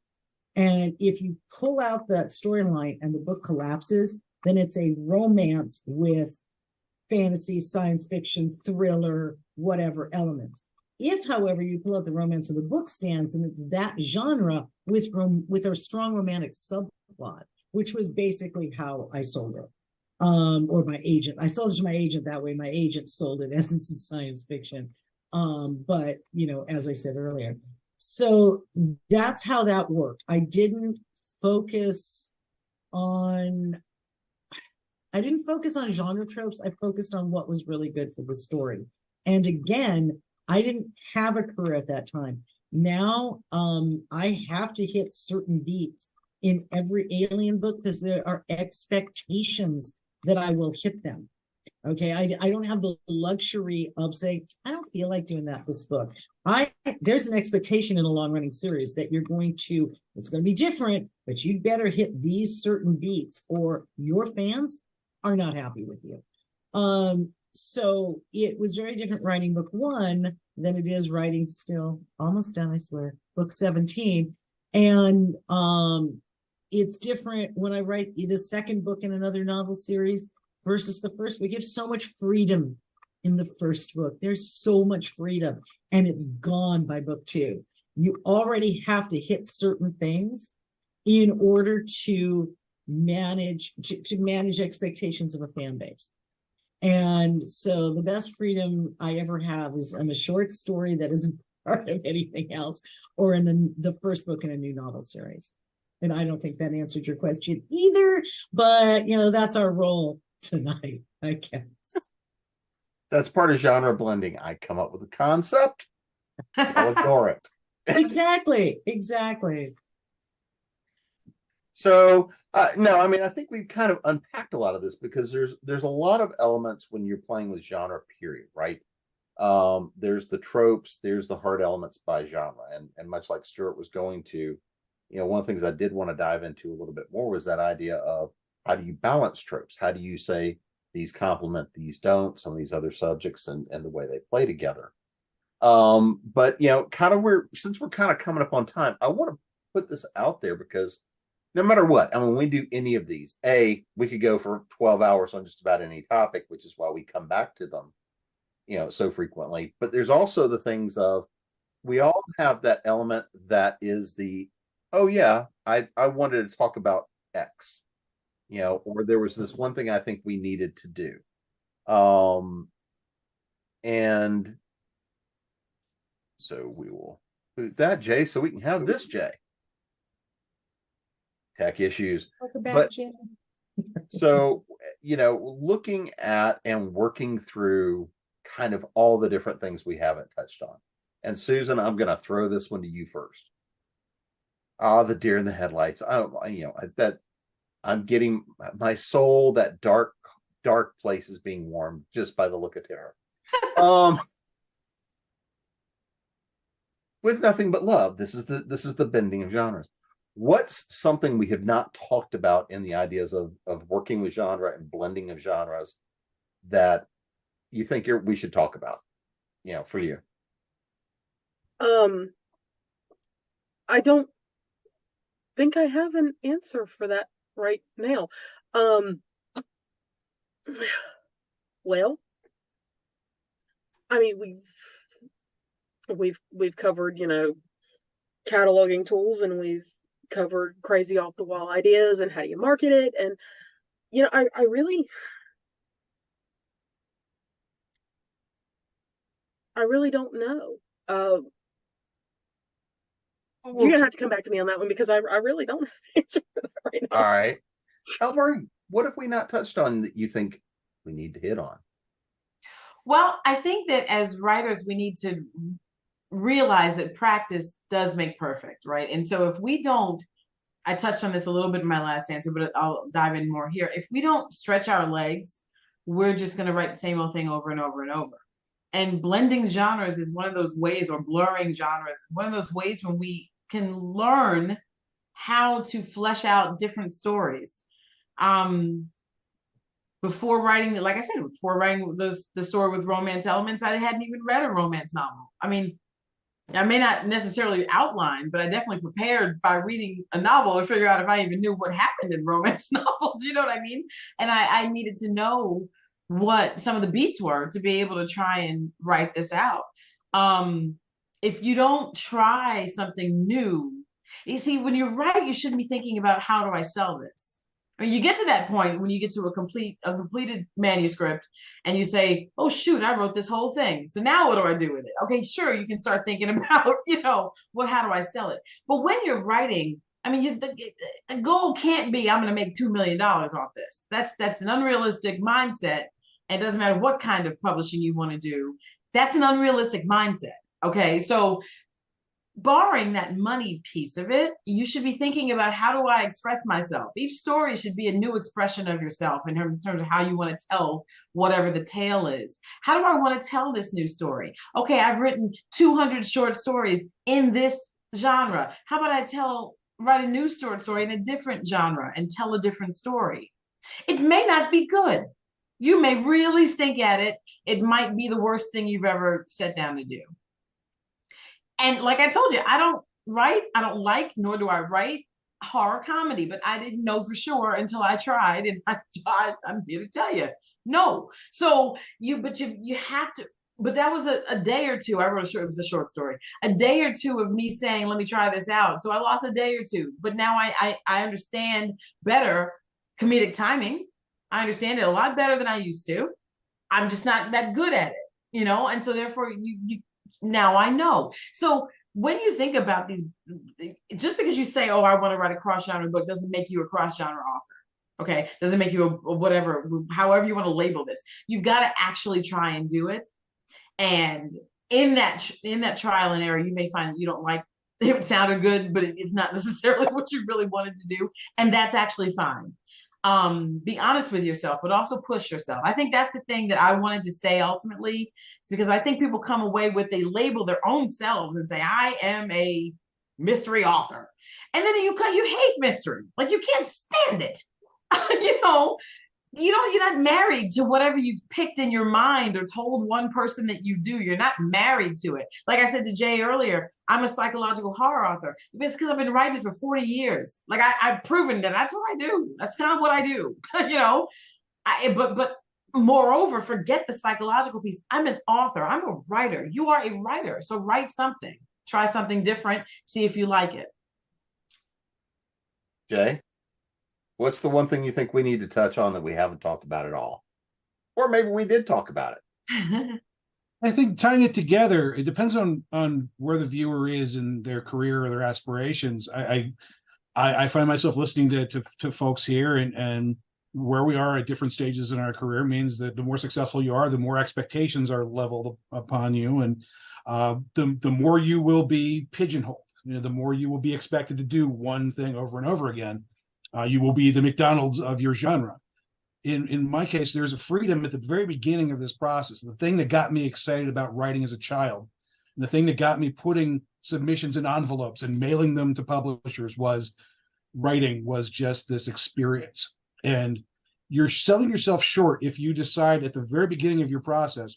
And if you pull out that storyline and the book collapses, then it's a romance with fantasy, science fiction, thriller, whatever elements. If, however, you pull out the romance of the book stands, and it's that genre with a strong romantic subplot, which was basically how I sold it. Or my agent. I sold it to my agent that way. My agent sold it as science fiction. But, as I said earlier. So that's how that worked. I didn't focus on genre tropes. I focused on what was really good for the story. And again, I didn't have a career at that time. Now, I have to hit certain beats in every Alien book because there are expectations that I will hit them. Okay, I don't have the luxury of saying, I don't feel like doing that this book. There's an expectation in a long-running series that it's going to be different, but you better hit these certain beats or your fans are not happy with you. So it was very different writing book 1 than it is writing, still almost done, I swear, book 17. And it's different when I write the second book in another novel series versus the first. We give so much freedom in the first book. There's so much freedom, and it's gone by book 2. You already have to hit certain things in order to manage expectations of a fan base. And so the best freedom I ever have is in a short story that isn't part of anything else, or in the first book in a new novel series. And I don't think that answered your question either, but that's our role tonight, I guess. That's part of genre blending. I come up with a concept, I'll ignore it. Exactly. So no, I mean, I think we've kind of unpacked a lot of this, because there's a lot of elements when you're playing with genre, period, right? There's the tropes, there's the hard elements by genre, and much like Stuart was going to, one of the things I did want to dive into a little bit more was that idea of how do you balance tropes? How do you say these complement, these don't, some of these other subjects, and the way they play together. But kind of since we're kind of coming up on time, I want to put this out there, because no matter what, I mean, when we do any of these, we could go for 12 hours on just about any topic, which is why we come back to them, so frequently. But there's also the things of, we all have that element that is oh yeah, I wanted to talk about X, or there was this one thing I think we needed to do. And so we will put that Jay, so we can have this Jay. Tech issues. But so, looking at and working through kind of all the different things we haven't touched on. And Susan, I'm going to throw this one to you first. The deer in the headlights. That I'm getting my soul, that dark place is being warmed just by the look at her. With nothing but love. This is the bending of genres. What's something we have not talked about in the ideas of working with genre and blending of genres that you think we should talk about, for you? I don't think I have an answer for that right now. Well, I mean, we've covered, cataloging tools, and we've covered crazy off the wall ideas and how do you market it. And, I really don't know. You're gonna have to come back to me on that one, because I really don't have an answer for that right now. All right. Elmer, what have we not touched on that you think we need to hit on? Well, I think that as writers, we need to realize that practice does make perfect, right? And so if we don't, I touched on this a little bit in my last answer, but I'll dive in more here. If we don't stretch our legs, we're just going to write the same old thing over and over and over. And blending genres is one of those ways, or blurring genres, one of those ways when we can learn how to flesh out different stories. Before writing, like I said, before writing the story with romance elements, I hadn't even read a romance novel. I mean, I may not necessarily outline, but I definitely prepared by reading a novel to figure out if I even knew what happened in romance novels. You know what I mean? And I needed to know what some of the beats were to be able to try and write this out. If you don't try something new, you see, when you write, you shouldn't be thinking about how do I sell this? I mean, you get to that point when you get to a completed manuscript and you say, oh, shoot, I wrote this whole thing. So now what do I do with it? Okay, sure, you can start thinking about, how do I sell it? But when you're writing, I mean, the goal can't be, I'm going to make $2 million off this. That's an unrealistic mindset. And it doesn't matter what kind of publishing you want to do. That's an unrealistic mindset. Okay, so barring that money piece of it, you should be thinking about, how do I express myself? Each story should be a new expression of yourself in terms of how you want to tell whatever the tale is. How do I want to tell this new story? Okay, I've written 200 short stories in this genre. How about I tell write a new short story in a different genre and tell a different story. It may not be good. You may really stink at it. It might be the worst thing you've ever sat down to do. And like I told you, I don't like, nor do I write horror comedy, but I didn't know for sure until I tried, and I'm here to tell you, no. So you have to, but that was a day or two. I wrote it was a short story, a day or two of me saying, let me try this out. So I lost a day or two, but now I understand better comedic timing. I understand it a lot better than I used to. I'm just not that good at it, and so therefore you now I know. So when you think about these, just because you say, oh, I want to write a cross-genre book doesn't make you a cross-genre author. Okay, doesn't make you a whatever, however you want to label this. You've got to actually try and do it. And in that trial and error, you may find that you don't like it sounded good, but it's not necessarily what you really wanted to do. And that's actually fine. Be honest with yourself, but also push yourself. I think that's the thing that I wanted to say ultimately. It's because I think people come away with, they label their own selves and say, I am a mystery author. And then you hate mystery. Like, you can't stand it. You're not married to whatever you've picked in your mind or told one person that you do. You're not married to it. Like I said to Jay earlier, I'm a psychological horror author. It's because I've been writing for 40 years. Like, I've proven that that's what I do. That's kind of what I do, but moreover, forget the psychological piece. I'm an author. I'm a writer. You are a writer. So write something, try something different, see if you like it. Jay? What's the one thing you think we need to touch on that we haven't talked about at all? Or maybe we did talk about it. I think tying it together, it depends on where the viewer is in their career or their aspirations. I find myself listening to folks here, and where we are at different stages in our career means that the more successful you are, the more expectations are leveled upon you, and the more you will be pigeonholed. The more you will be expected to do one thing over and over again. You will be the McDonald's of your genre. In my case, there's a freedom at the very beginning of this process. The thing that got me excited about writing as a child, and the thing that got me putting submissions in envelopes and mailing them to publishers, was writing was just this experience. And you're selling yourself short if you decide at the very beginning of your process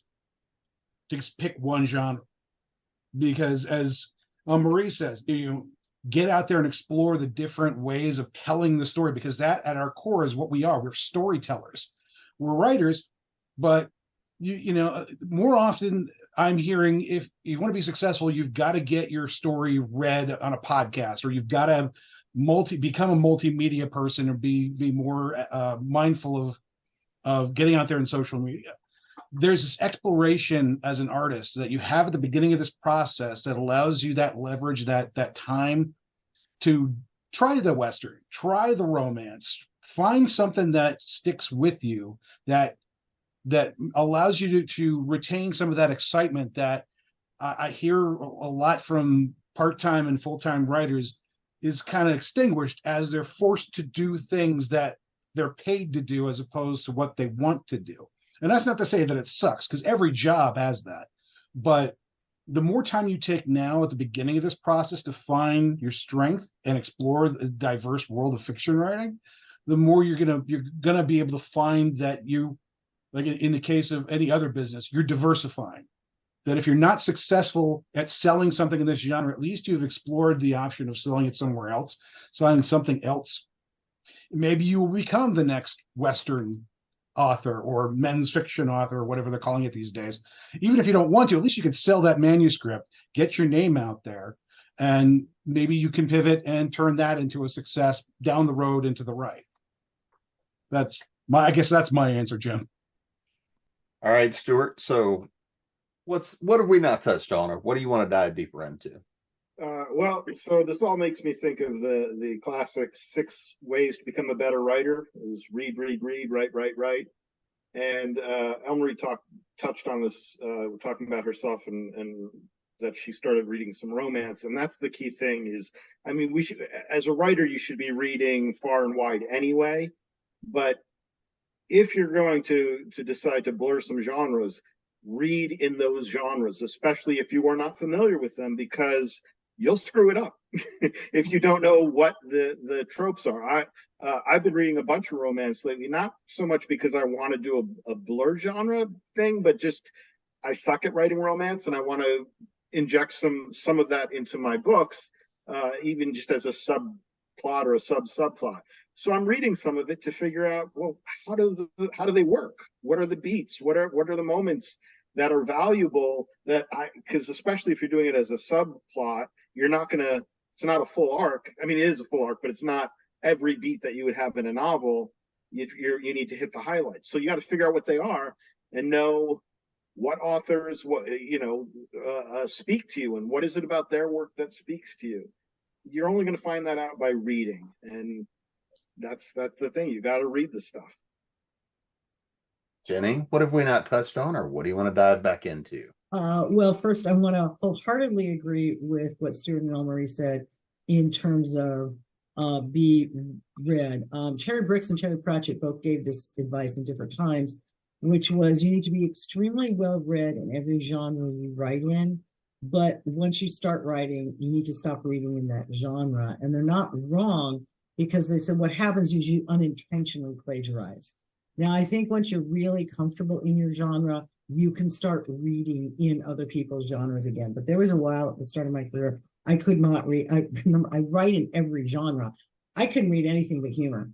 to pick one genre. Because as Marie says, get out there and explore the different ways of telling the story, because that at our core is what we are. We're storytellers. We're writers, but more often I'm hearing, if you want to be successful, you've got to get your story read on a podcast, or you've got to become a multimedia person, or be more mindful of getting out there in social media. There's this exploration as an artist that you have at the beginning of this process that allows you that leverage, that time to try the Western, try the romance, find something that sticks with you, that allows you to retain some of that excitement that I hear a lot from part-time and full-time writers is kind of extinguished as they're forced to do things that they're paid to do as opposed to what they want to do. And that's not to say that it sucks, because every job has that. But the more time you take now at the beginning of this process to find your strength and explore the diverse world of fiction writing, the more you're gonna be able to find that you, like in the case of any other business, you're diversifying. That if you're not successful at selling something in this genre, at least you've explored the option of selling it somewhere else, selling something else. Maybe you will become the next Western author or men's fiction author, or whatever they're calling it these days. Even if you don't want to, at least you could sell that manuscript, get your name out there, and maybe you can pivot and turn that into a success down the road into the right. I guess that's my answer, Jim. All right, Stuart. So what have we not touched on, or what do you want to dive deeper into? So this all makes me think of the classic 6 ways to become a better writer. It was read, write. And Elmarie touched on this, talking about herself and that she started reading some romance. And that's the key thing is, I mean, we should, as a writer, you should be reading far and wide anyway. But if you're going to decide to blur some genres, read in those genres, especially if you are not familiar with them, because you'll screw it up. if you don't know what the tropes are. I've been reading a bunch of romance lately, not so much because I want to do a blur genre thing, but just I suck at writing romance and I want to inject some of that into my books, even just as a subplot or a subplot. So I'm reading some of it to figure out, well, how do they work? What are the beats? What are the moments that are valuable because especially if you're doing it as a subplot, it's not a full arc. I mean, it is a full arc, but it's not every beat that you would have in a novel. You need to hit the highlights. So you got to figure out what they are and know what authors speak to you and what is it about their work that speaks to you. You're only going to find that out by reading, and that's the thing. You got to read the stuff. Jenny, what have we not touched on, or what do you want to dive back into? Well, first, I want to wholeheartedly agree with what Stuart and Elmarie said in terms of be read. Terry Brooks and Terry Pratchett both gave this advice in different times, which was you need to be extremely well read in every genre you write in. But once you start writing, you need to stop reading in that genre. And they're not wrong, because they said what happens is you unintentionally plagiarize. Now, I think once you're really comfortable in your genre, you can start reading in other people's genres again. But there was a while at the start of my career, I could not read. I remember I write in every genre. I couldn't read anything but humor,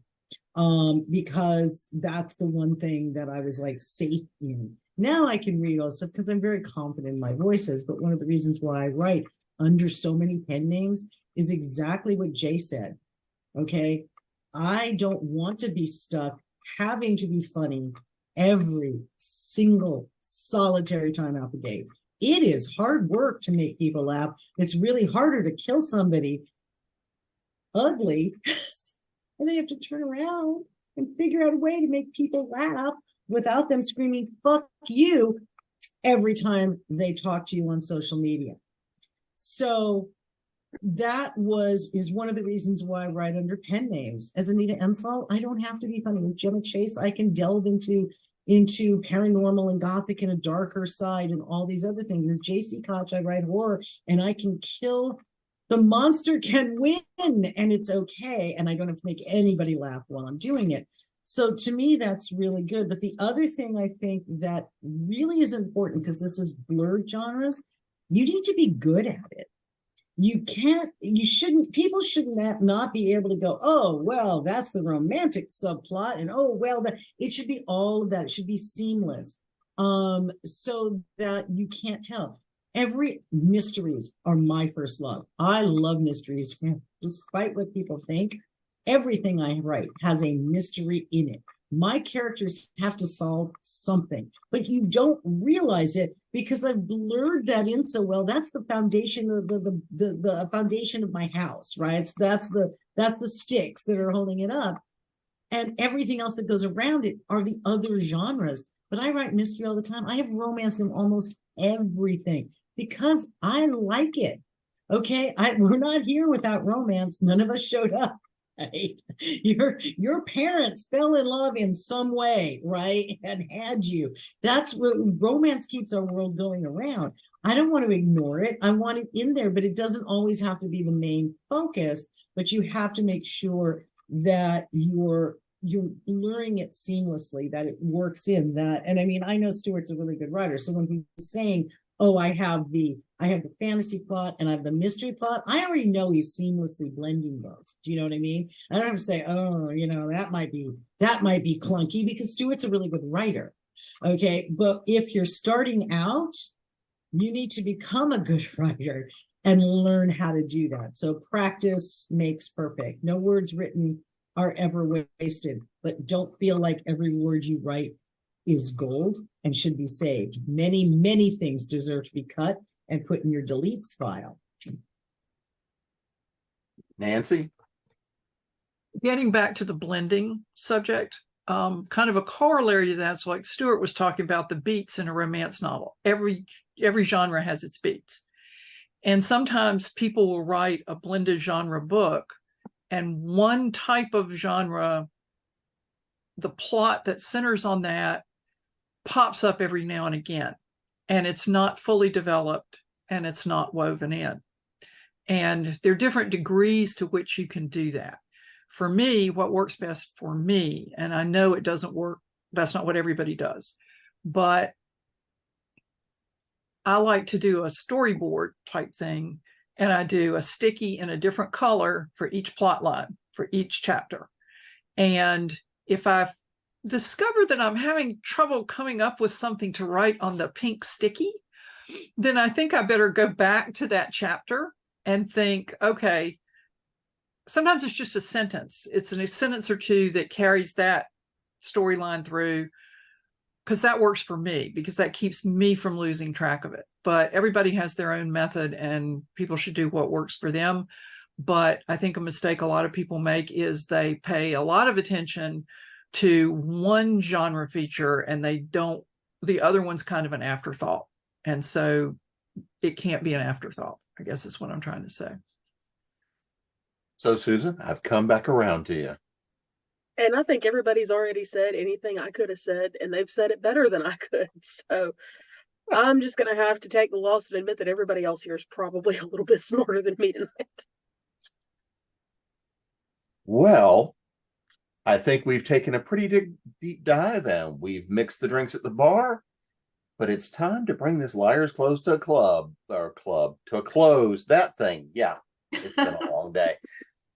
because that's the one thing that I was like safe in. Now I can read all stuff because I'm very confident in my voices. But one of the reasons why I write under so many pen names is exactly what Jay said. Okay, I don't want to be stuck having to be funny every single solitary time out the gate. It is hard work to make people laugh. It's really harder to kill somebody ugly and then you have to turn around and figure out a way to make people laugh without them screaming "fuck you" every time they talk to you on social media. So that is one of the reasons why I write under pen names. As Anita Ensall, I don't have to be funny. As Gemma Chase, I can delve into paranormal and gothic and a darker side and all these other things. As J.C. Koch, I write horror and I can kill. The monster can win and it's okay. And I don't have to make anybody laugh while I'm doing it. So to me, that's really good. But the other thing I think that really is important, because this is blurred genres, you need to be good at it. People shouldn't not be able to go, oh, well, that's the romantic subplot. And oh, well, it should be all of that. It should be seamless. So that you can't tell. Every mysteries are my first love. I love mysteries, despite what people think. Everything I write has a mystery in it. My characters have to solve something, but you don't realize it because I've blurred that in so well. That's the foundation of the foundation of my house, right? That's the sticks that are holding it up, and everything else that goes around it are the other genres. But I write mystery all the time. I have romance in almost everything because I like it. Okay, we're not here without romance. None of us showed up. Right? Your parents fell in love in some way, right? And had you. That's what romance keeps our world going around. I don't want to ignore it. I want it in there, but it doesn't always have to be the main focus. But you have to make sure that you're blurring it seamlessly, that it works in that. And I mean, I know Stuart's a really good writer. So when he's saying, oh, I have the fantasy plot and I have the mystery plot, I already know he's seamlessly blending those. Do you know what I mean? I don't have to say, oh, that might be clunky, because Stuart's a really good writer. Okay. But if you're starting out, you need to become a good writer and learn how to do that. So practice makes perfect. No words written are ever wasted, but don't feel like every word you write is gold and should be saved. Many, many things deserve to be cut and put in your deletes file. Nancy? Getting back to the blending subject, kind of a corollary to that's like Stuart was talking about the beats in a romance novel. Every genre has its beats. And sometimes people will write a blended genre book, and one type of genre, the plot that centers on that pops up every now and again, and it's not fully developed and it's not woven in. And there are different degrees to which you can do that. For me, what works best for me, and I know it doesn't work, that's not what everybody does, but I like to do a storyboard type thing, and I do a sticky in a different color for each plot line, for each chapter. And if I've discovered that I'm having trouble coming up with something to write on the pink sticky, then I think I better go back to that chapter and think, okay, sometimes it's just a sentence. It's a sentence or two that carries that storyline through, because that works for me, because that keeps me from losing track of it. But everybody has their own method, and people should do what works for them. But I think a mistake a lot of people make is they pay a lot of attention to one genre feature, and they don't, the other one's kind of an afterthought. And so it can't be an afterthought, I guess is what I'm trying to say. So, Susan, I've come back around to you. And I think everybody's already said anything I could have said, and they've said it better than I could. So I'm just going to have to take the loss and admit that everybody else here is probably a little bit smarter than me tonight. Well, I think we've taken a pretty deep dive, and we've mixed the drinks at the bar, but it's time to bring this Liars Close to a close. That thing. Yeah, it's been a long day.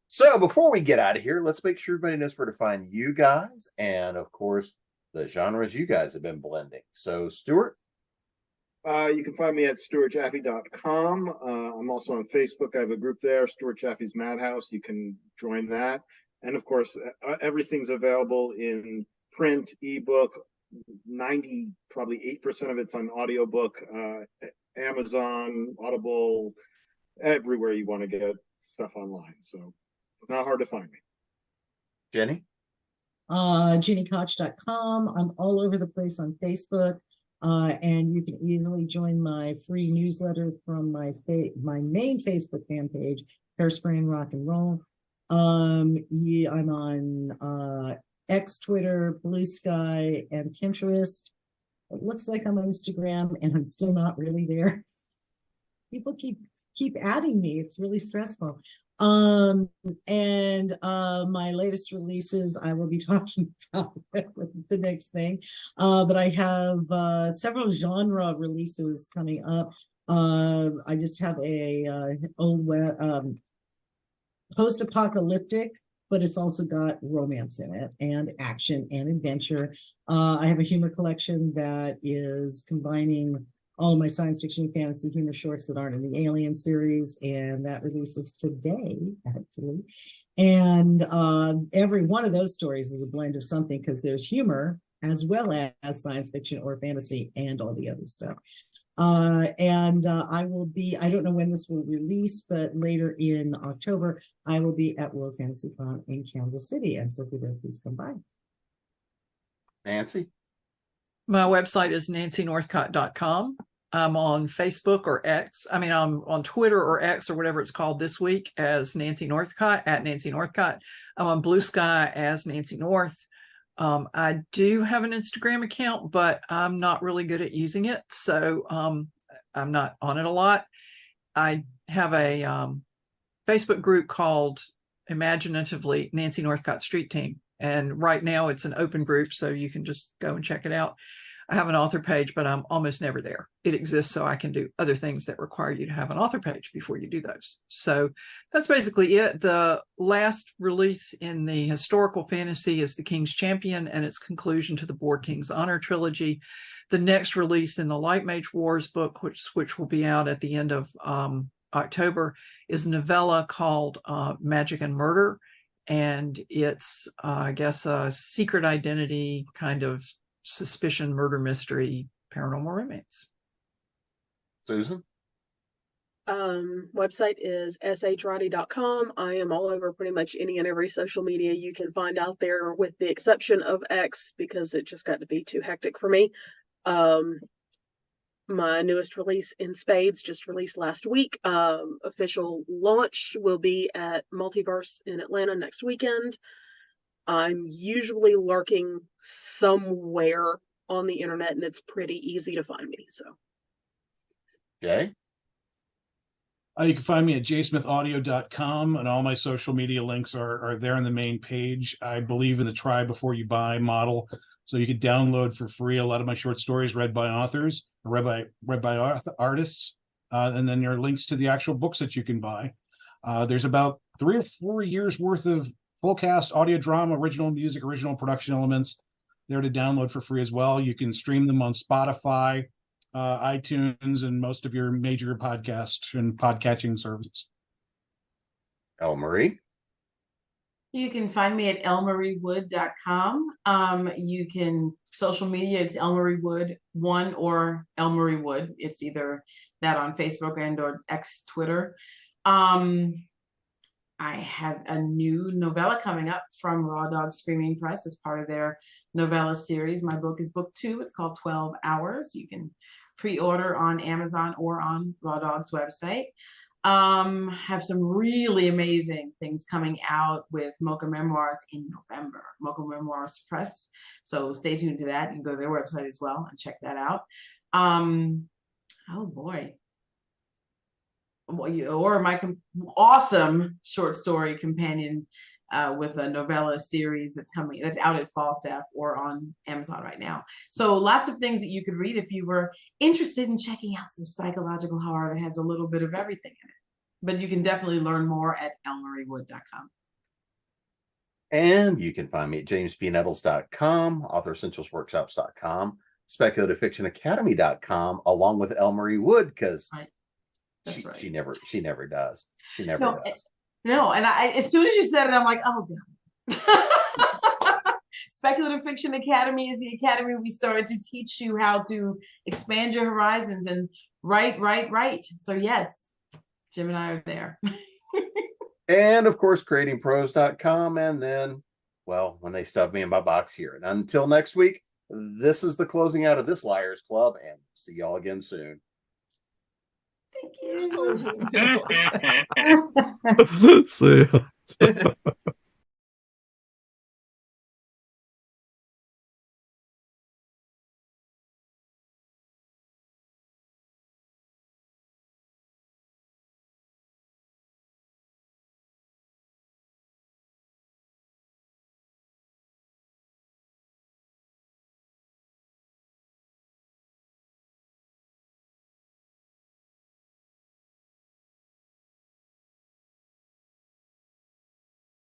So before we get out of here, let's make sure everybody knows where to find you guys, and of course, the genres you guys have been blending. So, Stuart? You can find me at stuartjaffe.com. I'm also on Facebook. I have a group there, Stuart Jaffe's Madhouse. You can join that. And of course, everything's available in print, ebook. 90, probably 8% of it's on audiobook, Amazon, Audible, everywhere you want to get stuff online. So it's not hard to find me. Jenny? GiniKoch.com. I'm all over the place on Facebook. And you can easily join my free newsletter from my main Facebook fan page, Hairspray and Rock and Roll. Yeah, I'm on X, Twitter, Blue Sky, and Pinterest. It looks like I'm on Instagram, and I'm still not really there. People keep adding me. It's really stressful. And my latest releases I will be talking about with the next thing. But I have several genre releases coming up. I just have a old post-apocalyptic, but it's also got romance in it, and action and adventure. I have a humor collection that is combining all of my science fiction, fantasy, humor shorts that aren't in the Alien series, and that releases today, actually. And every one of those stories is a blend of something, because there's humor as well as science fiction or fantasy and all the other stuff. I will be, I don't know when this will release, but later in October, I will be at World Fantasy Con in Kansas City. And so if you're there, please come by. Nancy? My website is nancynorthcott.com. I'm on Facebook or X. I mean, I'm on Twitter or X or whatever it's called this week as Nancy Northcott, at Nancy Northcott. I'm on Blue Sky as Nancy North. I do have an Instagram account, but I'm not really good at using it. So I'm not on it a lot. I have a Facebook group called imaginatively Nancy Northcott Street Team. And right now it's an open group, so you can just go and check it out. I have an author page, but I'm almost never there. It exists so I can do other things that require you to have an author page before you do those. So that's basically it. The last release in the historical fantasy is The King's Champion and its conclusion to the Board King's Honor trilogy. The next release in the Light Mage Wars book, which will be out at the end of October, is a novella called Magic and Murder. And it's, I guess, a secret identity kind of suspicion, murder mystery, paranormal romance. Susan? Website is shroddey.com. I am all over pretty much any and every social media you can find out there, with the exception of X, because it just got to be too hectic for me. My newest release, In Spades, just released last week. Official launch will be at Multiverse in Atlanta next weekend. I'm usually lurking somewhere on the internet, and it's pretty easy to find me. So, Jay? You can find me at jsmithaudio.com, and all my social media links are there on the main page. I believe in the try before you buy model, so you can download for free a lot of my short stories read by authors, read by artists, and then there are links to the actual books that you can buy. There's about 3 or 4 years worth of full cast audio drama, original music, original production elements there to download for free as well. You can stream them on Spotify, iTunes, and most of your major podcast and podcatching services. Elmarie? You can find me at elmariewood.com. You can social media, it's Elmarie Wood 1 or Elmarie Wood. It's either that on Facebook and or X Twitter. I have a new novella coming up from Raw Dog Screaming Press as part of their novella series. My book is book 2. It's called 12 Hours. You can pre-order on Amazon or on Raw Dog's website. Have some really amazing things coming out with Mocha Memoirs in November. Mocha Memoirs Press. So stay tuned to that. You can go to their website as well and check that out. Oh boy. Or my awesome short story companion with a novella series that's out at Falstaff or on Amazon right now. So lots of things that you could read if you were interested in checking out some psychological horror that has a little bit of everything in it. But you can definitely learn more at elmariewood.com. And you can find me at jamesbnettles.com, authoressentialsworkshops.com, speculative-fiction-academy.com, along with Elmarie Wood, because right. Right. She never does. She never does. No, and as soon as you said it, I'm like, oh God. Speculative Fiction Academy is the academy we started to teach you how to expand your horizons and write. So yes, Jim and I are there. And of course, creatingprose.com. And then, well, when they stuff me in my box here. And until next week, this is the closing out of this Liars Club, and see y'all again soon. Thank you. See ya.